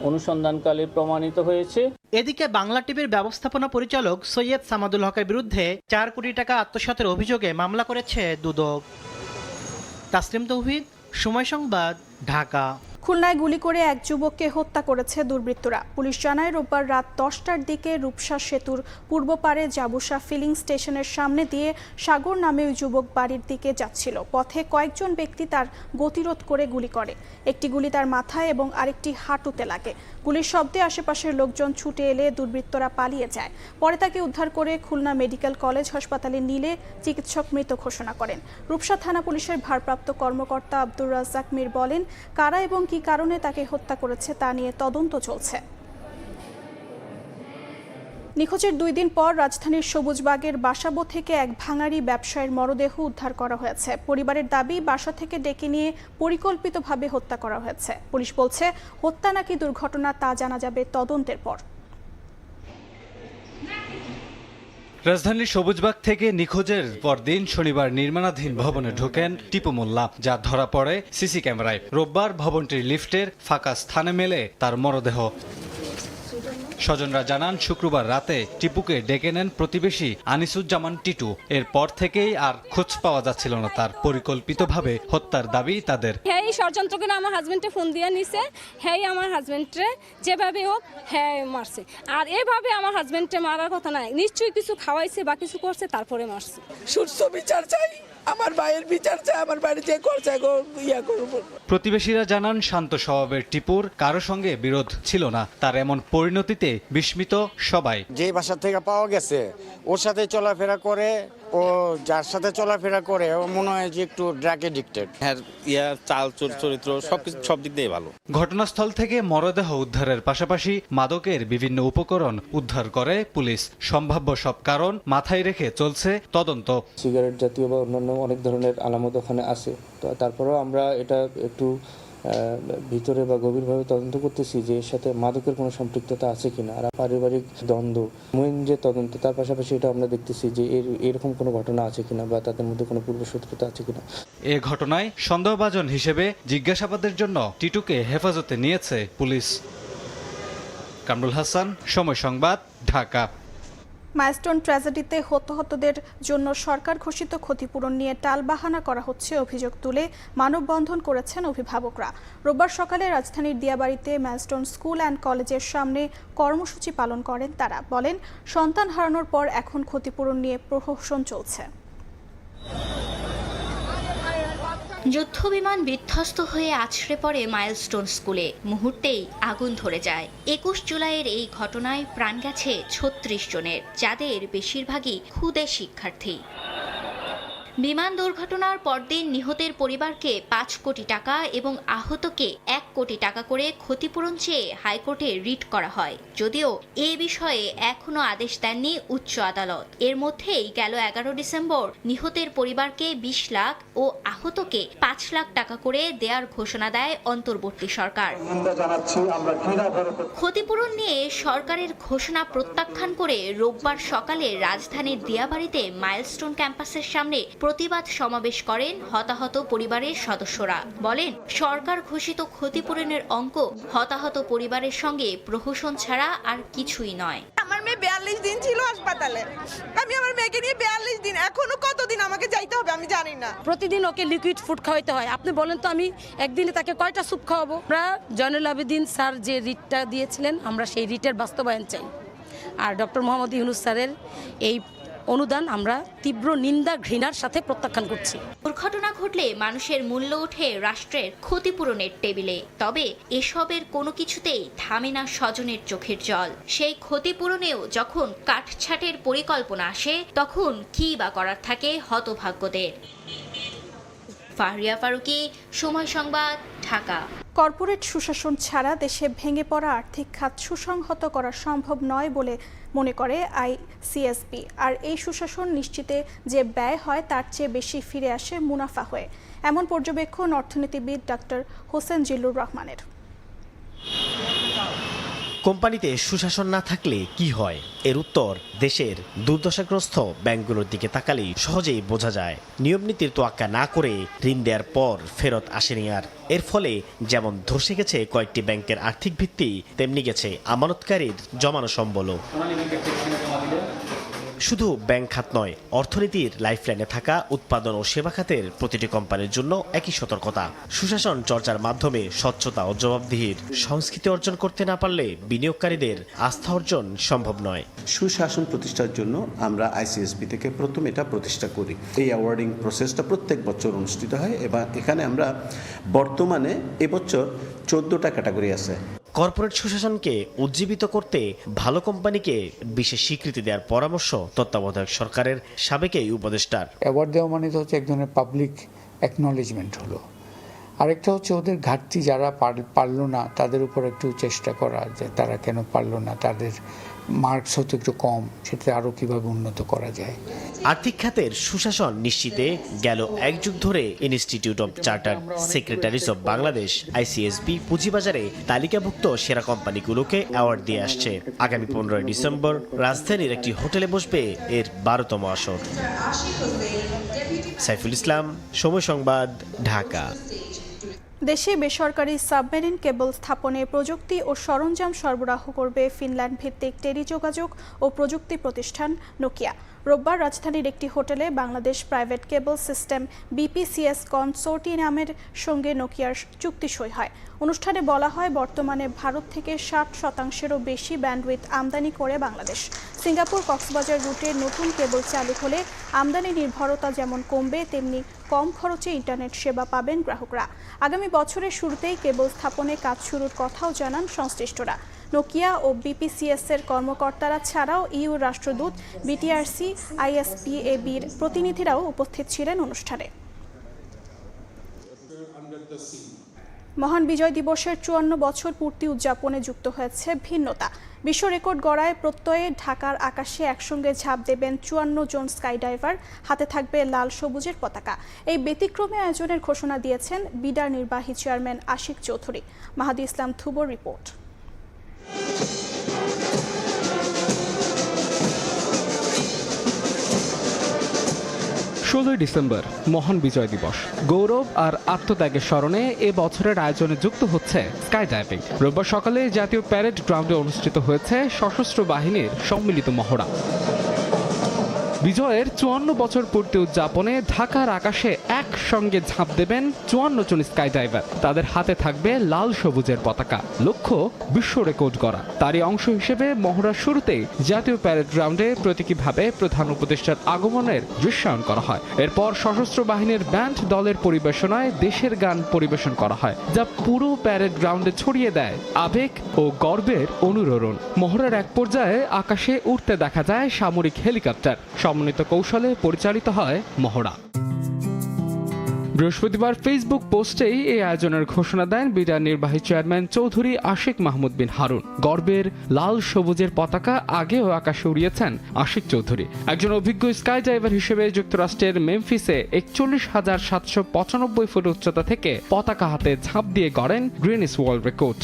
অনুসন্ধানকালে প্রমাণিত হয়েছে। এদিকে বাংলা টিভির ব্যবস্থাপনা পরিচালক সৈয়দ সামাদুল হকের বিরুদ্ধে 4 কোটি টাকা আত্মসাতের অভিযোগে মামলা করেছে দুদক। তাসলিম তৌহিদ, সময় সংবাদ, ঢাকা। খুলনায় গুলি করে এক যুবককে হত্যা করেছে দুর্বৃত্তরা। পুলিশ জানায়, রোববার রাত 10টার দিকে রূপসা সেতুর পূর্ব পারে জাবুসা ফিলিং স্টেশনের সামনে দিয়ে সাগর নামে ওই যুবক বাড়ির দিকে যাচ্ছিল। পথে কয়েকজন ব্যক্তি তার গতিরোধ করে গুলি করে। একটি গুলি তার মাথায় এবং আরেকটি হাঁটুতে লাগে। গুলির শব্দে আশেপাশের লোকজন ছুটে এলে দুর্বৃত্তরা পালিয়ে যায়। পরে তাকে উদ্ধার করে খুলনা মেডিকেল কলেজ হাসপাতালে নিলে চিকিৎসক মৃত ঘোষণা করেন। রূপসা থানা পুলিশের ভারপ্রাপ্ত কর্মকর্তা আব্দুর রাজ্জাক মীর বলেন, কারা এবং কি কারণে তাকে হত্যা করেছে তা নিয়ে তদন্ত চলছে। নিখোঁজের 2 দিন পর রাজধানীর সবুজবাগের বাসাবো থেকে এক ভাঙাড়ি ব্যবসায়ীর মরদেহ উদ্ধার করা হয়েছে। পরিবারের দাবি, বাসা থেকে ডেকে নিয়ে পরিকল্পিতভাবে হত্যা করা হয়েছে। পুলিশ বলছে, হত্যা নাকি দুর্ঘটনা তা জানা যাবে তদন্তের পর। রাজধানীর সবুজবাগ থেকে নিখোঁজের পরদিন শনিবার নির্মাণাধীন ভবনে ঢোকেন টিপু মোল্লা, যা ধরা পড়ে সিসি ক্যামেরায়। রোববার ভবনটির লিফটের ফাঁকা স্থানে মেলে তার মরদেহ। স্বজনরা জানান, শুক্রবার রাতে টিপুকে ডেকে নেন প্রতিবেশী আনিসুজ্জামান টিটু। এরপর থেকেই আর খোঁজ পাওয়া যাচ্ছিল না তার। পরিকল্পিতভাবে হত্যার দাবি তাদের। হ্যাঁ, ষড়যন্ত্র করে আমার হাজবেন্ডে ফোন দিয়ে নিছে। হ্যাঁ, আমার হাজবেন্ডে যেভাবে হোক হ্যাঁ মারছে। আর এভাবে আমার হাজবেন্ডে মারার কথা নাই, নিশ্চয়ই কিছু খাওয়াইছে বা কিছু করছে, তারপরে মারছে। সুস্থ বিচার চাই। আমার ভাইয়ের বিচার চাই, আমার বাড়ি যে করছে ইয়া করবো। প্রতিবেশীরা জানান শান্ত স্বভাবের টিপুর কারো সঙ্গে বিরোধ ছিল না। তার এমন পরিণতিতে বিস্মিত সবাই। যে বাসা থেকে পাওয়া গেছে ওর সাথে চলাফেরা করে, ও যার সাথে চলাফেরা করে ও মনে হয় যে একটু ড্রাগ এডিক্টেড। হ্যাঁ, চাল চরিত্র সবকিছু সব দিক দিয়ে ভালো। ঘটনাস্থল থেকে মরদেহ উদ্ধারের পাশাপাশি মাদকের বিভিন্ন উপকরণ উদ্ধার করে পুলিশ। সম্ভাব্য সব কারণ মাথায় রেখে চলছে তদন্ত। সিগারেট জাতীয় বা অন্যান্য অনেক ধরনের আলামত ওখানে আছে, তো তারপরেও আমরা এটা একটু ভিতরে বা গভীরভাবে তদন্ত করতেছি যে এর সাথে মাদকের কোনো সম্পৃক্ততা আছে কিনা, আর পারিবারিক দ্বন্দ্ব মেইন যে তদন্ত, তার পাশাপাশি এটা আমরা দেখতেছি যে এরকম কোনো ঘটনা আছে কিনা বা তাদের মধ্যে কোনো পূর্বশত্রুতা আছে কিনা। এ ঘটনায় সন্দেহভাজন হিসেবে জিজ্ঞাসাবাদের জন্য টিটুকে হেফাজতে নিয়েছে পুলিশ। কামরুল হাসান, সময় সংবাদ, ঢাকা। মাইলস্টোন ট্র্যাজেডিতে হতাহতদের জন্য সরকার ঘোষিত ক্ষতিপূরণ নিয়ে টালবাহানা করা হচ্ছে অভিযোগ তুলে মানববন্ধন করেছেন অভিভাবকরা। রোববার সকালে রাজধানীর দিয়াবাড়িতে মাইলস্টোন স্কুল অ্যান্ড কলেজের সামনে কর্মসূচি পালন করেন তারা। বলেন, সন্তান হারানোর পর এখন ক্ষতিপূরণ নিয়ে প্রহসন চলছে। যুদ্ধবিমান বিধ্বস্ত হয়ে আছড়ে পড়ে মাইলস্টোন স্কুলে, মুহূর্তেই আগুন ধরে যায়। 21 জুলাইয়ের এই ঘটনায় প্রাণ গেছে 36 জনের, যাদের বেশিরভাগই ক্ষুদে শিক্ষার্থী। বিমান দুর্ঘটনার পরদিন নিহতের পরিবারকে 5 কোটি টাকা এবং আহতকে 1 কোটি টাকা করে ক্ষতিপূরণ চেয়ে হাইকোর্টে রিট করা হয়, যদিও এ বিষয়ে এখনো আদেশ দেননি উচ্চ আদালত। এর মধ্যেই গেল 11 ডিসেম্বর নিহতের পরিবারকে 20 লাখ ও আহতকে 5 লাখ টাকা করে দেওয়ার ঘোষণা দেয় অন্তর্বর্তী সরকার। ক্ষতিপূরণ নিয়ে সরকারের ঘোষণা প্রত্যাখ্যান করে রোববার সকালে রাজধানীর দিয়াবাড়িতে মাইলস্টোন ক্যাম্পাসের সামনে প্রতিবাদ সমাবেশ করেন হতাহত পরিবারের সদস্যরা। বলেন, সরকার ঘোষিত ক্ষতিপূরণের অঙ্ক হতাহত পরিবারের সঙ্গে প্রহসন ছাড়া আর কিছুই নয়। আমার মেয়ে 42 দিন ছিল হাসপাতালে, আমি আমার মেয়েকে নিয়ে 42 দিন, এখনো কতদিন আমাকে যাইতে হবে আমি জানি না। প্রতিদিন ওকে লিকুইড ফুড খাওয়াইতে হয়। আপনি বলেন তো আমি একদিনে তাকে কয়টা স্যুপ খাওয়াবো? আমরা জয়নুল আবেদিন স্যার যে রিটটা দিয়েছিলেন, আমরা সেই রিটের বাস্তবায়ন চাই। আর ডক্টর মোহাম্মদ ইউনূস স্যারের এই অনুদান আমরা তীব্র নিন্দা ঘৃণার সাথে প্রত্যাখ্যান করছি। দুর্ঘটনা ঘটলে মানুষের মূল্য ওঠে রাষ্ট্রের ক্ষতিপূরণের টেবিলে, তবে এসবের কোনো কিছুতেই থামে না স্বজনের চোখের জল। সেই ক্ষতিপূরণেও যখন কাটছাটের পরিকল্পনা আসে, তখন কী বা করার থাকে হতভাগ্যদের। ফাহরিয়া ফারুকি, সময় সংবাদ, ঢাকা। কর্পোরেট সুশাসন ছাড়া দেশে ভেঙে পড়া আর্থিক খাত সুসংহত করা সম্ভব নয় বলে মনে করে আইসিএসবি। আর এই সুশাসন নিশ্চিতে যে ব্যয় হয় তার চেয়ে বেশি ফিরে আসে মুনাফা হয়ে, এমন পর্যবেক্ষণ অর্থনীতিবিদ ডক্টর হোসেন জিল্লুর রহমানের। কোম্পানিতে সুশাসন না থাকলে কি হয়? এর উত্তর দেশের দুর্দশাগ্রস্ত ব্যাংকগুলোর দিকে তাকালেই সহজেই বোঝা যায়। নিয়মনীতির তোয়াক্কা না করে ঋণ দেওয়ার পর ফেরত আসেনি আর। এর ফলে যেমন ধসে গেছে কয়েকটি ব্যাংকের আর্থিক ভিত্তি, তেমনি গেছে আমানতকারীর জমানো সম্বলও। শুধু ব্যাংক খাত নয়, অর্থনীতির লাইফলাইনে থাকা উৎপাদন ও সেবা খাতের প্রতিটি কোম্পানির জন্য একই সতর্কতা। সুশাসন চর্চার মাধ্যমে স্বচ্ছতা ও জবাবদিহির সংস্কৃতি অর্জন করতে না পারলে বিনিয়োগকারীদের আস্থা অর্জন সম্ভব নয়। সুশাসন প্রতিষ্ঠার জন্য আমরা আইসিএসবি থেকে প্রথম এটা প্রতিষ্ঠা করি। এই অ্যাওয়ার্ডিং প্রসেসটা প্রত্যেক বছর অনুষ্ঠিত হয় এবং এখানে আমরা বর্তমানে এবছর 14টা ক্যাটাগরি আছে। কর্পোরেট সুশাসনকে উজ্জীবিত করতে ভালো কোম্পানিকে বিশেষ স্বীকৃতি দেওয়ার পরামর্শ তত্ত্বাবধায়ক সরকারের সাবেক এই উপদেষ্টার। অ্যাওয়ার্ড দেওয়া মানে তো হচ্ছে এক ধরনের পাবলিক অ্যাকনলেজমেন্ট হলো। আরেকটা হচ্ছে ওদের ঘাটতি, যারা পারলো না তাদের উপর একটু চেষ্টা করা যে তারা কেন পারলো না, তাদের মার্কস হয়তো একটু কম, সেটা আরও কীভাবে উন্নত করা যায়। আর্থিক খাতের সুশাসন নিশ্চিতে গেল এক যুগ ধরে institute of chartered secretaries of Bangladesh ICSB পুঁজিবাজারে তালিকাভুক্ত সেরা কোম্পানিগুলোকে অ্যাওয়ার্ড দিয়ে আসছে। আগামী 15 ডিসেম্বর রাজধানীর একটি হোটেলে বসবে এর 12তম আসর। সাইফুল ইসলাম, সময় সংবাদ, ঢাকা। দেশে বেসরকারি সাবমেরিন কেবল স্থাপনে প্রযুক্তি ও সরঞ্জাম সরবরাহ করবে ফিনল্যান্ড ভিত্তিক টেলিযোগাযোগ ও প্রযুক্তি প্রতিষ্ঠান নোকিয়া। রোববার রাজধানীর একটি হোটেলে বাংলাদেশ প্রাইভেট কেবল সিস্টেম BPCS কনসোর্টিয়ামের সঙ্গে নোকিয়ার চুক্তি সই হয়। অনুষ্ঠানে বলা হয়, বর্তমানে ভারত থেকে 60%-এরও বেশি ব্যান্ডউইথ আমদানি করে বাংলাদেশ। সিঙ্গাপুর কক্সবাজার রুটে নতুন কেবল চালু হলে আমদানি নির্ভরতা যেমন কমবে, তেমনি কম খরচে ইন্টারনেট সেবা পাবেন গ্রাহকরা। আগামী বছরের শুরুতেই কেবল স্থাপনে কাজ শুরুর কথাও জানান সংশ্লিষ্টরা। নোকিয়া ও BPCS এর কর্মকর্তারা ছাড়াও EU রাষ্ট্রদূত, BTRC, ISPAB-র প্রতিনিধিরাও উপস্থিত ছিলেন অনুষ্ঠানে। মহান বিজয় দিবসের 54 বছর পূর্তি উদযাপনে যুক্ত হয়েছে ভিন্নতা। বিশ্ব রেকর্ড গড়ায় প্রত্যয়ে ঢাকার আকাশে একসঙ্গে ঝাঁপ দেবেন 54 জন স্কাইডাইভার। হাতে থাকবে লাল সবুজের পতাকা। এই ব্যতিক্রমী আয়োজনের ঘোষণা দিয়েছেন বিডার নির্বাহী চেয়ারম্যান আশিক চৌধুরী। মাহাদি ইসলাম থুবর রিপোর্ট। 16 ডিসেম্বর মহান বিজয় দিবস। গৌরব আর আত্মত্যাগের স্মরণে এ বছরের আয়োজনে যুক্ত হচ্ছে স্কাই ডাইভিং। রোববার সকালে জাতীয় প্যারেড গ্রাউন্ডে অনুষ্ঠিত হয়েছে সশস্ত্র বাহিনীর সম্মিলিত মহড়া। বিজয়ের 54 বছর পূর্তি উদযাপনে ঢাকার আকাশে একসঙ্গে ঝাঁপ দেবেন 54 জন স্কাই ডাইভার। তাদের হাতে থাকবে লাল সবুজের পতাকা। লক্ষ্য বিশ্ব রেকর্ড করা। তারই অংশ হিসেবে মহড়ার শুরুতেই জাতীয় প্যারেড গ্রাউন্ডে প্রতীকীভাবে প্রধান উপদেষ্টার আগমনের দৃশ্যায়ন করা হয়। এরপর সশস্ত্র বাহিনীর ব্যান্ড দলের পরিবেশনায় দেশের গান পরিবেশন করা হয়, যা পুরো প্যারেড গ্রাউন্ডে ছড়িয়ে দেয় আবেগ ও গর্বের অনুরণন। মহড়ার এক পর্যায়ে আকাশে উঠতে দেখা যায় সামরিক হেলিকপ্টার। সমন্বিত কৌশলে পরিচালিত হয় মহড়া। বৃহস্পতিবার ফেসবুক পোস্টেই এই আয়োজনের ঘোষণা দেন বিডার নির্বাহী চেয়ারম্যান চৌধুরী আশিক মাহমুদ বিন হারুন। গর্বের লাল সবুজের পতাকা আগেও আকাশে উড়িয়েছেন আশিক চৌধুরী। একজন অভিজ্ঞ স্কাই ডাইভার হিসেবে যুক্তরাষ্ট্রের মেমফিসে 41,795 ফুট উচ্চতা থেকে পতাকা হাতে ঝাঁপ দিয়ে গড়েন গ্রিনিস ওয়ার্ল্ড রেকর্ড।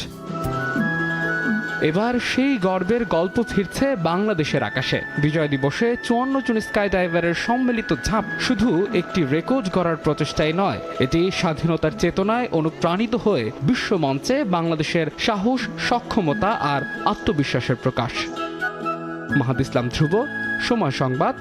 এবার সেই গর্বের গল্প ফিরছে বাংলাদেশের আকাশে। বিজয় দিবসে 54 জন স্কাই ডাইভারের সম্মিলিত ঝাঁপ শুধু একটি রেকর্ড গড়ার প্রচেষ্টাই নয়, এটি স্বাধীনতার চেতনায় অনুপ্রাণিত হয়ে বিশ্ব মঞ্চে বাংলাদেশের সাহস, সক্ষমতা আর আত্মবিশ্বাসের প্রকাশ। মাহাদি ইসলাম ধ্রুব, সময় সংবাদ,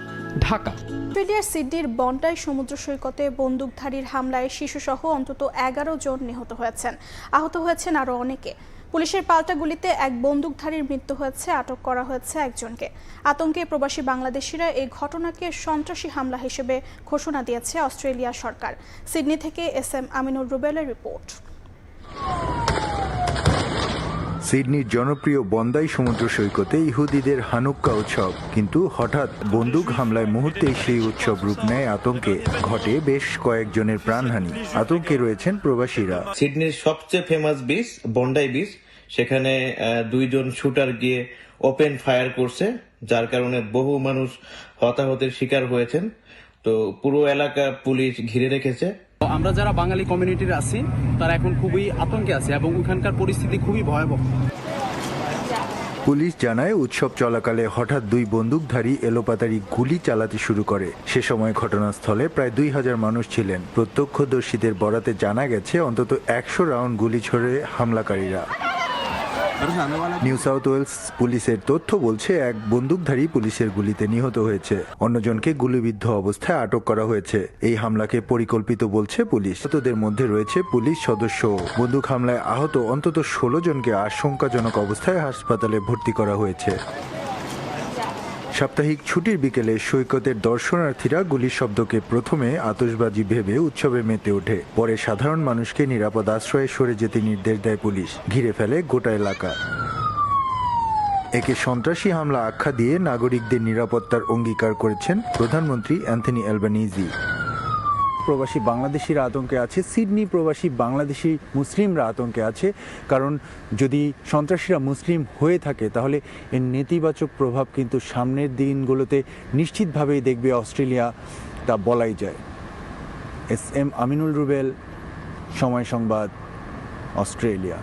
ঢাকা। অস্ট্রেলিয়ার সিডনির বন্টাই সমুদ্র সৈকতে বন্দুকধারীর হামলায় শিশুসহ অন্তত 11 জন নিহত হয়েছেন। আহত হয়েছেন আরও অনেকে। পুলিশের পাল্টা গুলিতে এক বন্দুকধারীর মৃত্যু হয়েছে, আটক করা হয়েছে একজনকে। আতঙ্কে প্রবাসী বাংলাদেশিরা এই ঘটনাকে সন্ত্রাসী হামলা হিসেবে ঘোষণা দিয়েছে অস্ট্রেলিয়া সরকার। সিডনি থেকে SM আমিনুর রুবেলের রিপোর্ট। সিডনির জনপ্রিয় বন্দাই সমুদ্র সৈকতে ইহুদিদের হানুক্কা উৎসব, কিন্তু হঠাৎ বন্দুক হামলায় মুহূর্তেই সেই উৎসব রূপ নেয় আতঙ্কে। ঘটে বেশ কয়েকজনের প্রাণহানি। আতঙ্কে রয়েছেন প্রবাসীরা। সিডনির সবচেয়ে ফেমাস বিচ বন্ডাই বিচ, সেখানে 2 জন শুটার গিয়ে ওপেন ফায়ার করছে, যার কারণে বহু মানুষ হতাহতের শিকার হয়েছেন। তো পুরো এলাকা পুলিশ ঘিরে রেখেছে। আমরা যারা বাঙালি কমিউনিটির আছি তারা এখন খুবই আতঙ্কে আছে এবং ওখানকার পরিস্থিতি খুবই ভয়াবহ। পুলিশ জানায়, উৎসব চলাকালে হঠাৎ 2 বন্দুকধারী এলোপাতাড়ি গুলি চালাতে শুরু করে। সে সময় ঘটনাস্থলে প্রায় 2000 মানুষ ছিলেন। প্রত্যক্ষদর্শীদের বরাতে জানা গেছে অন্তত 100 রাউন্ড গুলি ছোড়ে হামলাকারীরা। নিউ সাউথ ওয়েলস পুলিশের তথ্য বলছে, এক বন্দুকধারী পুলিশের গুলিতে নিহত হয়েছে। অন্যজনকে গুলিবিদ্ধ অবস্থায় আটক করা হয়েছে। এই হামলাকে পরিকল্পিত বলছে পুলিশ। আহতদের মধ্যে রয়েছে পুলিশ সদস্য। বন্দুক হামলায় আহত অন্তত 16 জনকে আশঙ্কাজনক অবস্থায় হাসপাতালে ভর্তি করা হয়েছে। সাপ্তাহিক ছুটির বিকেলে সৈকতের দর্শনার্থীরা গুলির শব্দকে প্রথমে আতশবাজি ভেবে উৎসবে মেতে ওঠে। পরে সাধারণ মানুষকে নিরাপদ আশ্রয়ে সরে যেতে নির্দেশ দেয় পুলিশ। ঘিরে ফেলে গোটা এলাকা। একে সন্ত্রাসী হামলা আখ্যা দিয়ে নাগরিকদের নিরাপত্তার অঙ্গীকার করেছেন প্রধানমন্ত্রী অ্যান্থনি অ্যালবানিজি। প্রবাসী বাংলাদেশিরা আতঙ্কে আছে, সিডনি প্রবাসী বাংলাদেশি মুসলিমরা আতঙ্কে আছে। কারণ যদি সন্ত্রাসীরা মুসলিম হয়ে থাকে তাহলে এর নেতিবাচক প্রভাব কিন্তু সামনের দিনগুলোতে নিশ্চিতভাবেই দেখবে অস্ট্রেলিয়া, তা বলাই যায়। SM আমিনুল রুবেল, সময় সংবাদ, অস্ট্রেলিয়া।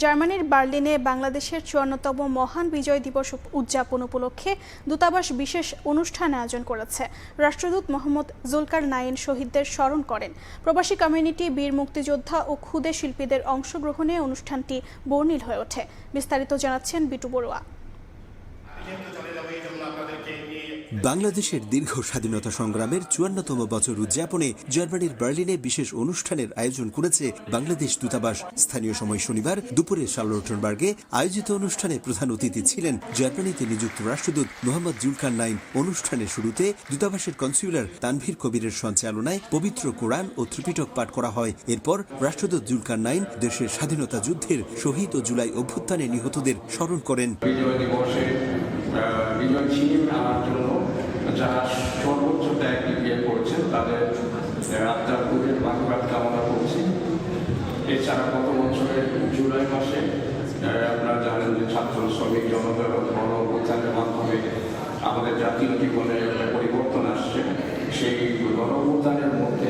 জার্মানির বার্লিনে বাংলাদেশের 54তম মহান বিজয় দিবস উদযাপন উপলক্ষে দূতাবাস বিশেষ অনুষ্ঠান আয়োজন করেছে। রাষ্ট্রদূত মোহাম্মদ জুলকার নাইন শহীদদের স্মরণ করেন। প্রবাসী কমিউনিটি, বীর মুক্তিযোদ্ধা ও ক্ষুদে শিল্পীদের অংশগ্রহণে অনুষ্ঠানটি বর্ণিল হয়ে ওঠে। বিস্তারিত জানাচ্ছেন বিটু বড়ুয়া। বাংলাদেশের দীর্ঘ স্বাধীনতা সংগ্রামের ৫৪তম বছর উদযাপনে জার্মানির বার্লিনে বিশেষ অনুষ্ঠানের আয়োজন করেছে বাংলাদেশ দূতাবাস। স্থানীয় সময় শনিবার দুপুরে শার্লটেনবার্গে আয়োজিত অনুষ্ঠানে প্রধান অতিথি ছিলেন জার্মানিতে নিযুক্ত রাষ্ট্রদূত মোহাম্মদ জুলকারনাইন। অনুষ্ঠানের শুরুতে দূতাবাসের কনসিউলার তানভীর কবিরের সঞ্চালনায় পবিত্র কোরআন ও ত্রিপিটক পাঠ করা হয়। এরপর রাষ্ট্রদূত জুলকারনাইন দেশের স্বাধীনতা যুদ্ধের শহীদ ও জুলাই অভ্যুত্থানে নিহতদের স্মরণ করেন। বিজয় ছিনিয়ে আনার জন্য যারা সর্বোচ্চ ত্যাগ দিয়ে করছেন তাদের আত্মার গুণের মাগফিরাত কামনা করছি। এছাড়া গত বছরের জুলাই মাসে আপনারা জানেন যে ছাত্র শ্রমিক জনতার গণ অভ্যুত্থানের মাধ্যমে আমাদের জাতীয় জীবনে পরিবর্তন আসছে। সেই গণ অভ্যুত্থানের মধ্যে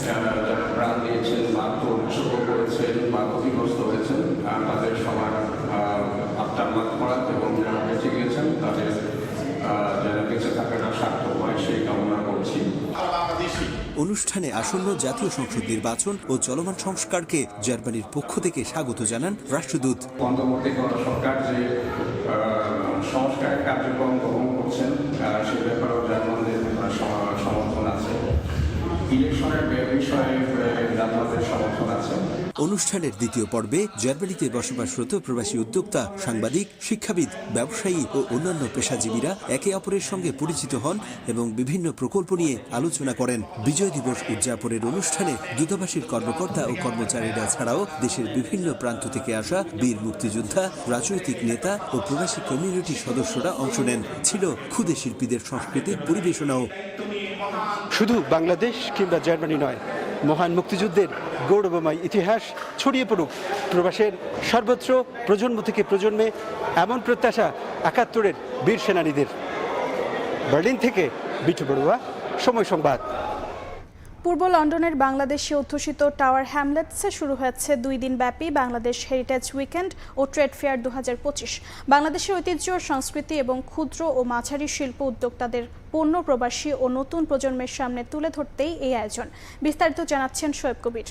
যারা প্রাণ দিয়েছেন বা আত্মোৎসর্গ করেছেন বা ক্ষতিগ্রস্ত হয়েছেন তাদের সবার আত্মার মাগফিরাত এবং যারা বেঁচে গিয়েছেন তাদের যারা বেঁচে থাকাটা সার্থক হয় সেই কামনা করছি। অনুষ্ঠানে আসন্ন জাতীয় সংসদ নির্বাচন ও চলমান সংস্কারকে জার্মানির পক্ষ থেকে স্বাগত জানান রাষ্ট্রদূত। অন্তর্বর্তীকালীন সরকার যে সংস্কারের কার্যক্রম গ্রহণ করছেন সে ব্যাপারেও জার্মানদের সমর্থন আছে। ইলেকশনের বিষয়ে জার্মানদের সমর্থন আছে। অনুষ্ঠানের দ্বিতীয় পর্বে জার্মানিতে বসবাসরত প্রবাসী উদ্যোক্তা, সাংবাদিক, শিক্ষাবিদ, ব্যবসায়ী ও অন্যান্য পেশাজীবীরা একে অপরের সঙ্গে পরিচিত হন এবং বিভিন্ন প্রকল্প নিয়ে আলোচনা করেন। বিজয় দিবস উদযাপনের অনুষ্ঠানে দূতাবাসের কর্মকর্তা ও কর্মচারীরা ছাড়াও দেশের বিভিন্ন প্রান্ত থেকে আসা বীর মুক্তিযোদ্ধা, রাজনৈতিক নেতা ও প্রবাসী কমিউনিটির সদস্যরা অংশ নেন। ছিল ক্ষুদে শিল্পীদের সাংস্কৃতিক পরিবেশনাও। শুধু বাংলাদেশ কিংবা জার্মানি নয়, মহান মুক্তিযুদ্ধের গৌরবময় ইতিহাস ছড়িয়ে পড়ুক প্রবাসের সর্বত্র, প্রজন্ম থেকে প্রজন্মে, এমন প্রত্যাশা ৭১-এর বীর সেনানীদের। বার্লিন থেকে বিটু বড়ুয়া, সময় সংবাদ। পূর্ব লন্ডনের বাংলাদেশি অধ্যুষিত টাওয়ার হ্যামলেটসে শুরু হয়েছে 2 দিনব্যাপী বাংলাদেশ হেরিটেজ উইকেন্ড ও ট্রেড ফেয়ার 2025। বাংলাদেশের ঐতিহ্য, সংস্কৃতি এবং ক্ষুদ্র ও মাঝারি শিল্প উদ্যোক্তাদের পণ্য প্রবাসী ও নতুন প্রজন্মের সামনে তুলে ধরতেই এই আয়োজন। বিস্তারিত জানাচ্ছেন শোয়েব কবির।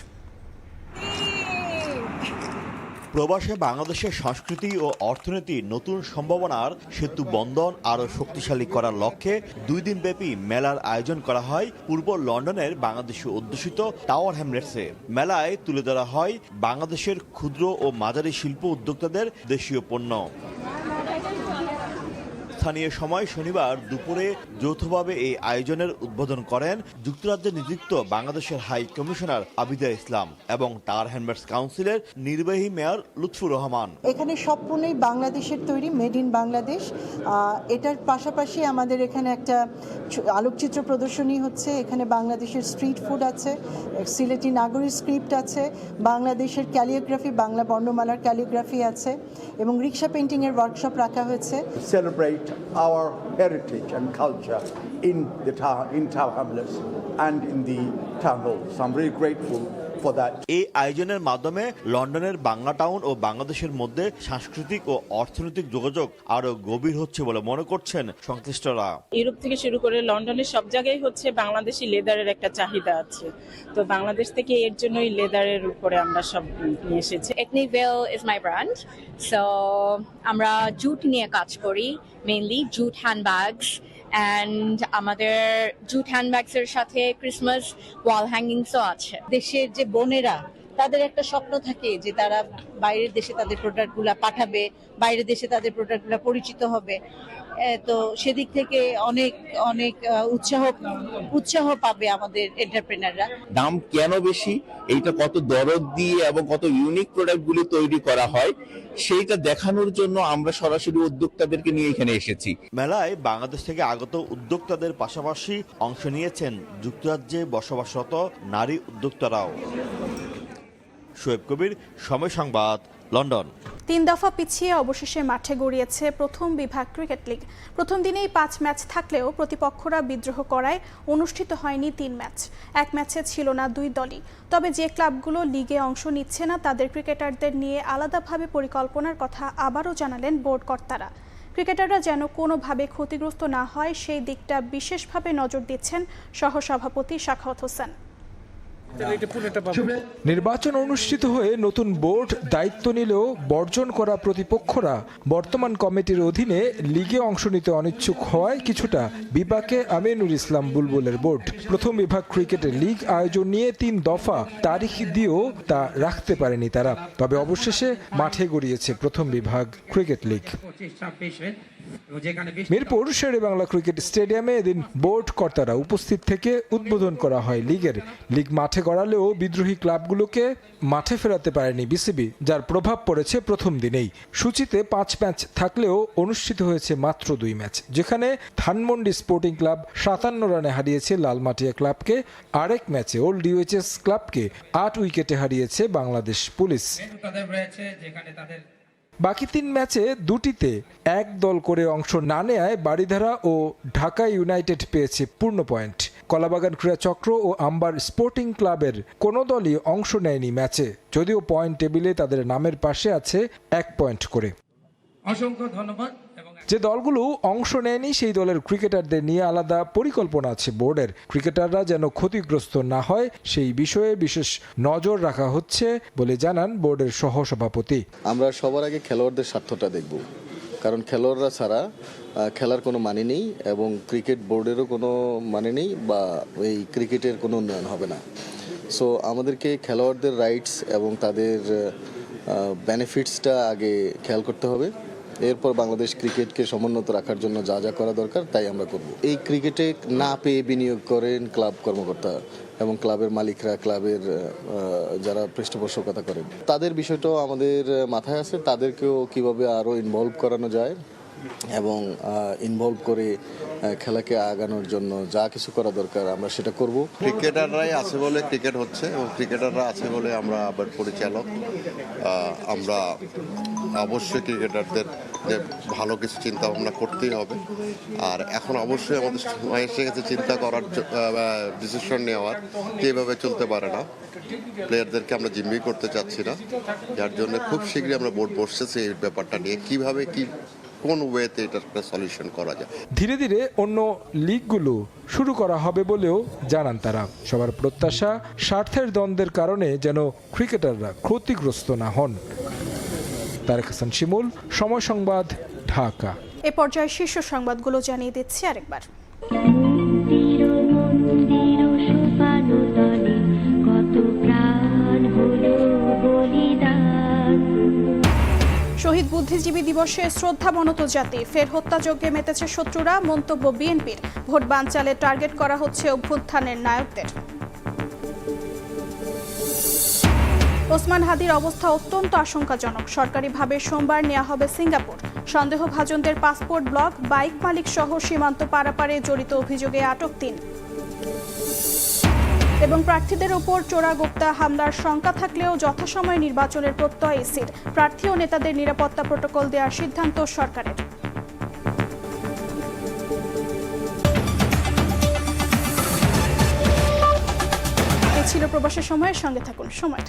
প্রবাসে বাংলাদেশের সংস্কৃতি ও অর্থনীতির নতুন সম্ভাবনার সেতু বন্ধন আরও শক্তিশালী করার লক্ষ্যে 2 দিনব্যাপী মেলার আয়োজন করা হয় পূর্ব লন্ডনের বাংলাদেশি অধ্যুষিত টাওয়ার হ্যামলেটসে। মেলায় তুলে ধরা হয় বাংলাদেশের ক্ষুদ্র ও মাঝারি শিল্প উদ্যোক্তাদের দেশীয় পণ্য। স্থানীয় সময় শনিবার দুপুরে যৌথভাবে এই আয়োজনের উদ্বোধন করেন যুক্তরাজ্যে নিযুক্ত বাংলাদেশের হাই কমিশনার আবিদা ইসলাম এবং টাওয়ার হ্যামলেটস কাউন্সিলের নির্বাহী মেয়র লুৎফুর রহমান। এখানে সব পণ্যই বাংলাদেশের তৈরি, মেড ইন বাংলাদেশ। এটার পাশাপাশি আমাদের এখানে একটা আলোকচিত্র প্রদর্শনী হচ্ছে। এখানে বাংলাদেশের স্ট্রিট ফুড আছে, সিলেটি নাগরী স্ক্রিপ্ট আছে, বাংলাদেশের ক্যালিওগ্রাফি, বাংলা বর্ণমালার ক্যালিওগ্রাফি আছে এবং রিক্সা পেইন্টিংয়ের ওয়ার্কশপ রাখা হয়েছে। Celebrate our heritage and culture in Tower Hamlets and in the town hall. So I'm really grateful for that. এই আয়োজনের মাধ্যমে লন্ডনের বাংলা টাউন ও বাংলাদেশের মধ্যে সাংস্কৃতিক ও অর্থনৈতিক যোগাযোগ আরো গভীর হচ্ছে বলে মনে করছেন সংশ্লিষ্টরা। ইউরোপ থেকে শুরু করে লন্ডনের সব জায়গায় হচ্ছে বাংলাদেশি লেদারের একটা চাহিদা আছে, তো বাংলাদেশ থেকে এর জন্যই লেদারের উপরে আমরা সব নিয়ে এসেছি। Ethnic veil is my brand, so আমরা জুট নিয়ে কাজ করি, মেইনলি জুট হ্যান্ডব্যাগস, অ্যান্ড আমাদের জুট হ্যান্ডব্যাগসের সাথে ক্রিসমাস ওয়াল হ্যাঙ্গিংসও আছে। দেশের যে বোনেরা, তাদের একটা স্বপ্ন থাকে যে তারা বাইরের দেশে তাদের প্রোডাক্টগুলো পাঠাবে, বাইরের দেশে তাদের প্রোডাক্টগুলো পরিচিত হবে। তো সেদিক থেকে অনেক অনেক উৎসাহ পাবে আমাদের এন্টারপ্রেনাররা। দাম কেন বেশি, এইটা কত দরদ দিয়ে এবং কত ইউনিক প্রোডাক্টগুলি তৈরি করা হয় সেইটা দেখানোর জন্য আমরা সরাসরি উদ্যোক্তাদেরকে নিয়ে এখানে এসেছি। মেলায় বাংলাদেশ থেকে আগত উদ্যোক্তাদের পাশাপাশি অংশ নিয়েছেন যুক্তরাজ্যে বসবাসরত নারী উদ্যোক্তারাও। শোয়েব কবির, সময় সংবাদ, লন্ডন। 3 দফা পিছিয়ে অবশেষে মাঠে গড়িয়েছে প্রথম বিভাগ ক্রিকেট লিগ। প্রথম দিনেই 5 ম্যাচ থাকলেও প্রতিপক্ষরা বিদ্রোহ করায় অনুষ্ঠিত হয়নি 3 ম্যাচ। এক ম্যাচে ছিল না 2 দলই। তবে যে ক্লাবগুলো লিগে অংশ নিচ্ছে না তাদের ক্রিকেটারদের নিয়ে আলাদাভাবে পরিকল্পনার কথা আবারও জানালেন বোর্ড কর্তারা। ক্রিকেটাররা যেন কোনোভাবে ক্ষতিগ্রস্ত না হয় সেই দিকটা বিশেষভাবে নজর দিচ্ছেন সহসভাপতি সাখাওয়াত হোসেন। নির্বাচন অনুষ্ঠিত হয়ে নতুন বোর্ড দায়িত্ব নিলেও বর্জন করা প্রতিপক্ষরা বর্তমান কমিটির অধীনে লিগে অংশ নিতে অনিচ্ছুক হওয়ায় কিছুটা বিপাকে আমিনুল ইসলাম বুলবুলের বোর্ড। প্রথম বিভাগ ক্রিকেটের লিগ আয়োজন নিয়ে 3 দফা তারিখ দিয়েও তা রাখতে পারেনি তারা। তবে অবশেষে মাঠে গড়িয়েছে প্রথম বিভাগ ক্রিকেট লিগ। মিরপুর শেরে বাংলা ক্রিকেট স্টেডিয়ামে এদিন বোর্ড কর্তারা উপস্থিত থেকে উদ্বোধন করা হয় লিগের। লিগ মাঠে গড়ালেও বিদ্রোহী ক্লাবগুলোকে মাঠে ফেরাতে পারেনি বিসিবি, যার প্রভাব পড়েছে প্রথম দিনেই। সূচিতে 5 ম্যাচ থাকলেও অনুষ্ঠিত হয়েছে মাত্র 2 ম্যাচ, যেখানে ধানমন্ডি স্পোর্টিং ক্লাব 57 রানে হারিয়েছে লালমাটিয়া ক্লাবকে। আরেক ম্যাচে ওল্ড ইউএইচএস ক্লাবকে 8 উইকেটে হারিয়েছে বাংলাদেশ পুলিশ। বাকি 3 ম্যাচে 2টিতে 1 দল করে অংশ না নেয় বারিধারা ও ঢাকা ইউনাইটেড পেয়েছে পূর্ণ পয়েন্ট। কলাবাগান ক্রীড়া চক্র ও আম্বার স্পোর্টিং ক্লাবের কোনো দলই অংশ নেয়নি ম্যাচে, যদিও পয়েন্ট টেবিলে তাদের নামের পাশে আছে 1 পয়েন্ট করে। অসংখ্য ধন্যবাদ। যে দলগুলো অংশ নেয়নি সেই দলের ক্রিকেটারদের নিয়ে আলাদা পরিকল্পনা আছে বোর্ডের। ক্রিকেটাররা যেন ক্ষতিগ্রস্ত না হয় সেই বিষয়ে বিশেষ নজর রাখা হচ্ছে বলে জানান বোর্ডের সহসভাপতি। আমরা সবার আগে খেলোয়াড়দের স্বার্থটা দেখব, কারণ খেলোয়াড়রা ছাড়া খেলার কোনো মানে নেই এবং ক্রিকেট বোর্ডেরও কোনো মানে নেই বা এই ক্রিকেটের কোনো উন্নয়ন হবে না। সো আমাদেরকে খেলোয়াড়দের রাইটস এবং তাদের বেনিফিটসটা আগে খেয়াল করতে হবে। এরপর বাংলাদেশ ক্রিকেটকে সমুন্নত রাখার জন্য যা যা করা দরকার তাই আমরা করব। এই ক্রিকেটে না পেয়ে বিনিয়োগ করেন ক্লাব কর্মকর্তা এবং ক্লাবের মালিকরা, ক্লাবের যারা পৃষ্ঠপোষকতা করেন, তাদের বিষয়টাও আমাদের মাথায় আছে। তাদেরকেও কিভাবে আরও ইনভলভ করানো যায় এবং ইনভলভ করে খেলাকে আগানোর জন্য যা কিছু করা দরকার আমরা সেটা করব। ক্রিকেটাররাই আছে বলে ক্রিকেট হচ্ছে এবং ক্রিকেটাররা আছে বলে আমরা আবার পরিচালক। আমরা অবশ্যই ক্রিকেটারদের ভালো কিছু চিন্তা ভাবনা করতেই হবে। আর এখন অবশ্যই আমাদের সময় এসে গেছে চিন্তা করার, ডিসিশন নেওয়ার যেভাবে চলতে পারে না। প্লেয়ারদেরকে আমরা জিম্মি করতে চাচ্ছি না, যার জন্য খুব শীঘ্রই আমরা বোর্ড বসেছি এই ব্যাপারটা নিয়ে কিভাবে কোন ওয়েতে এটার সলিউশন করা যায়। ধীরে ধীরে অন্য লিগগুলো শুরু করা হবে বলেও জানান তারা। সবার প্রত্যাশা স্বার্থের দ্বন্দ্বের কারণে যেন ক্রিকেটাররা ক্ষতিগ্রস্ত না হন। তারেক হাসান শিমুল, সময় সংবাদ, ঢাকা। এ পর্যায়ে শীর্ষ সংবাদগুলো জানিয়ে দিচ্ছি আরেকবার। শহীদ বুদ্ধিজীবী দিবসে শ্রদ্ধা বনত জাতি, ফের হত্যাযজ্ঞে মেতেছে শত্রুরা, মন্তব্য বিএনপির। ভোট বানচালে টার্গেট করা হচ্ছে অভ্যুত্থানের নায়কদের। ওসমান হাদির অবস্থা অত্যন্ত আশঙ্কাজনক, সরকারিভাবে সোমবার নেওয়া হবে সিঙ্গাপুর। সন্দেহভাজনদের পাসপোর্ট ব্লক, বাইক মালিক সহ সীমান্ত পারাপারে জড়িত অভিযোগে আটক 3। এবং প্রার্থীদের ওপর চোরাগোপ্তা হামলার শঙ্কা থাকলেও যথাসময়ে নির্বাচনের প্রত্যয় ইসির। প্রার্থী ও নেতাদের নিরাপত্তা প্রটোকল দেওয়ার সিদ্ধান্ত সরকারের। এ ছিল প্রবাসের সময়ের সঙ্গে থাকুন সময়।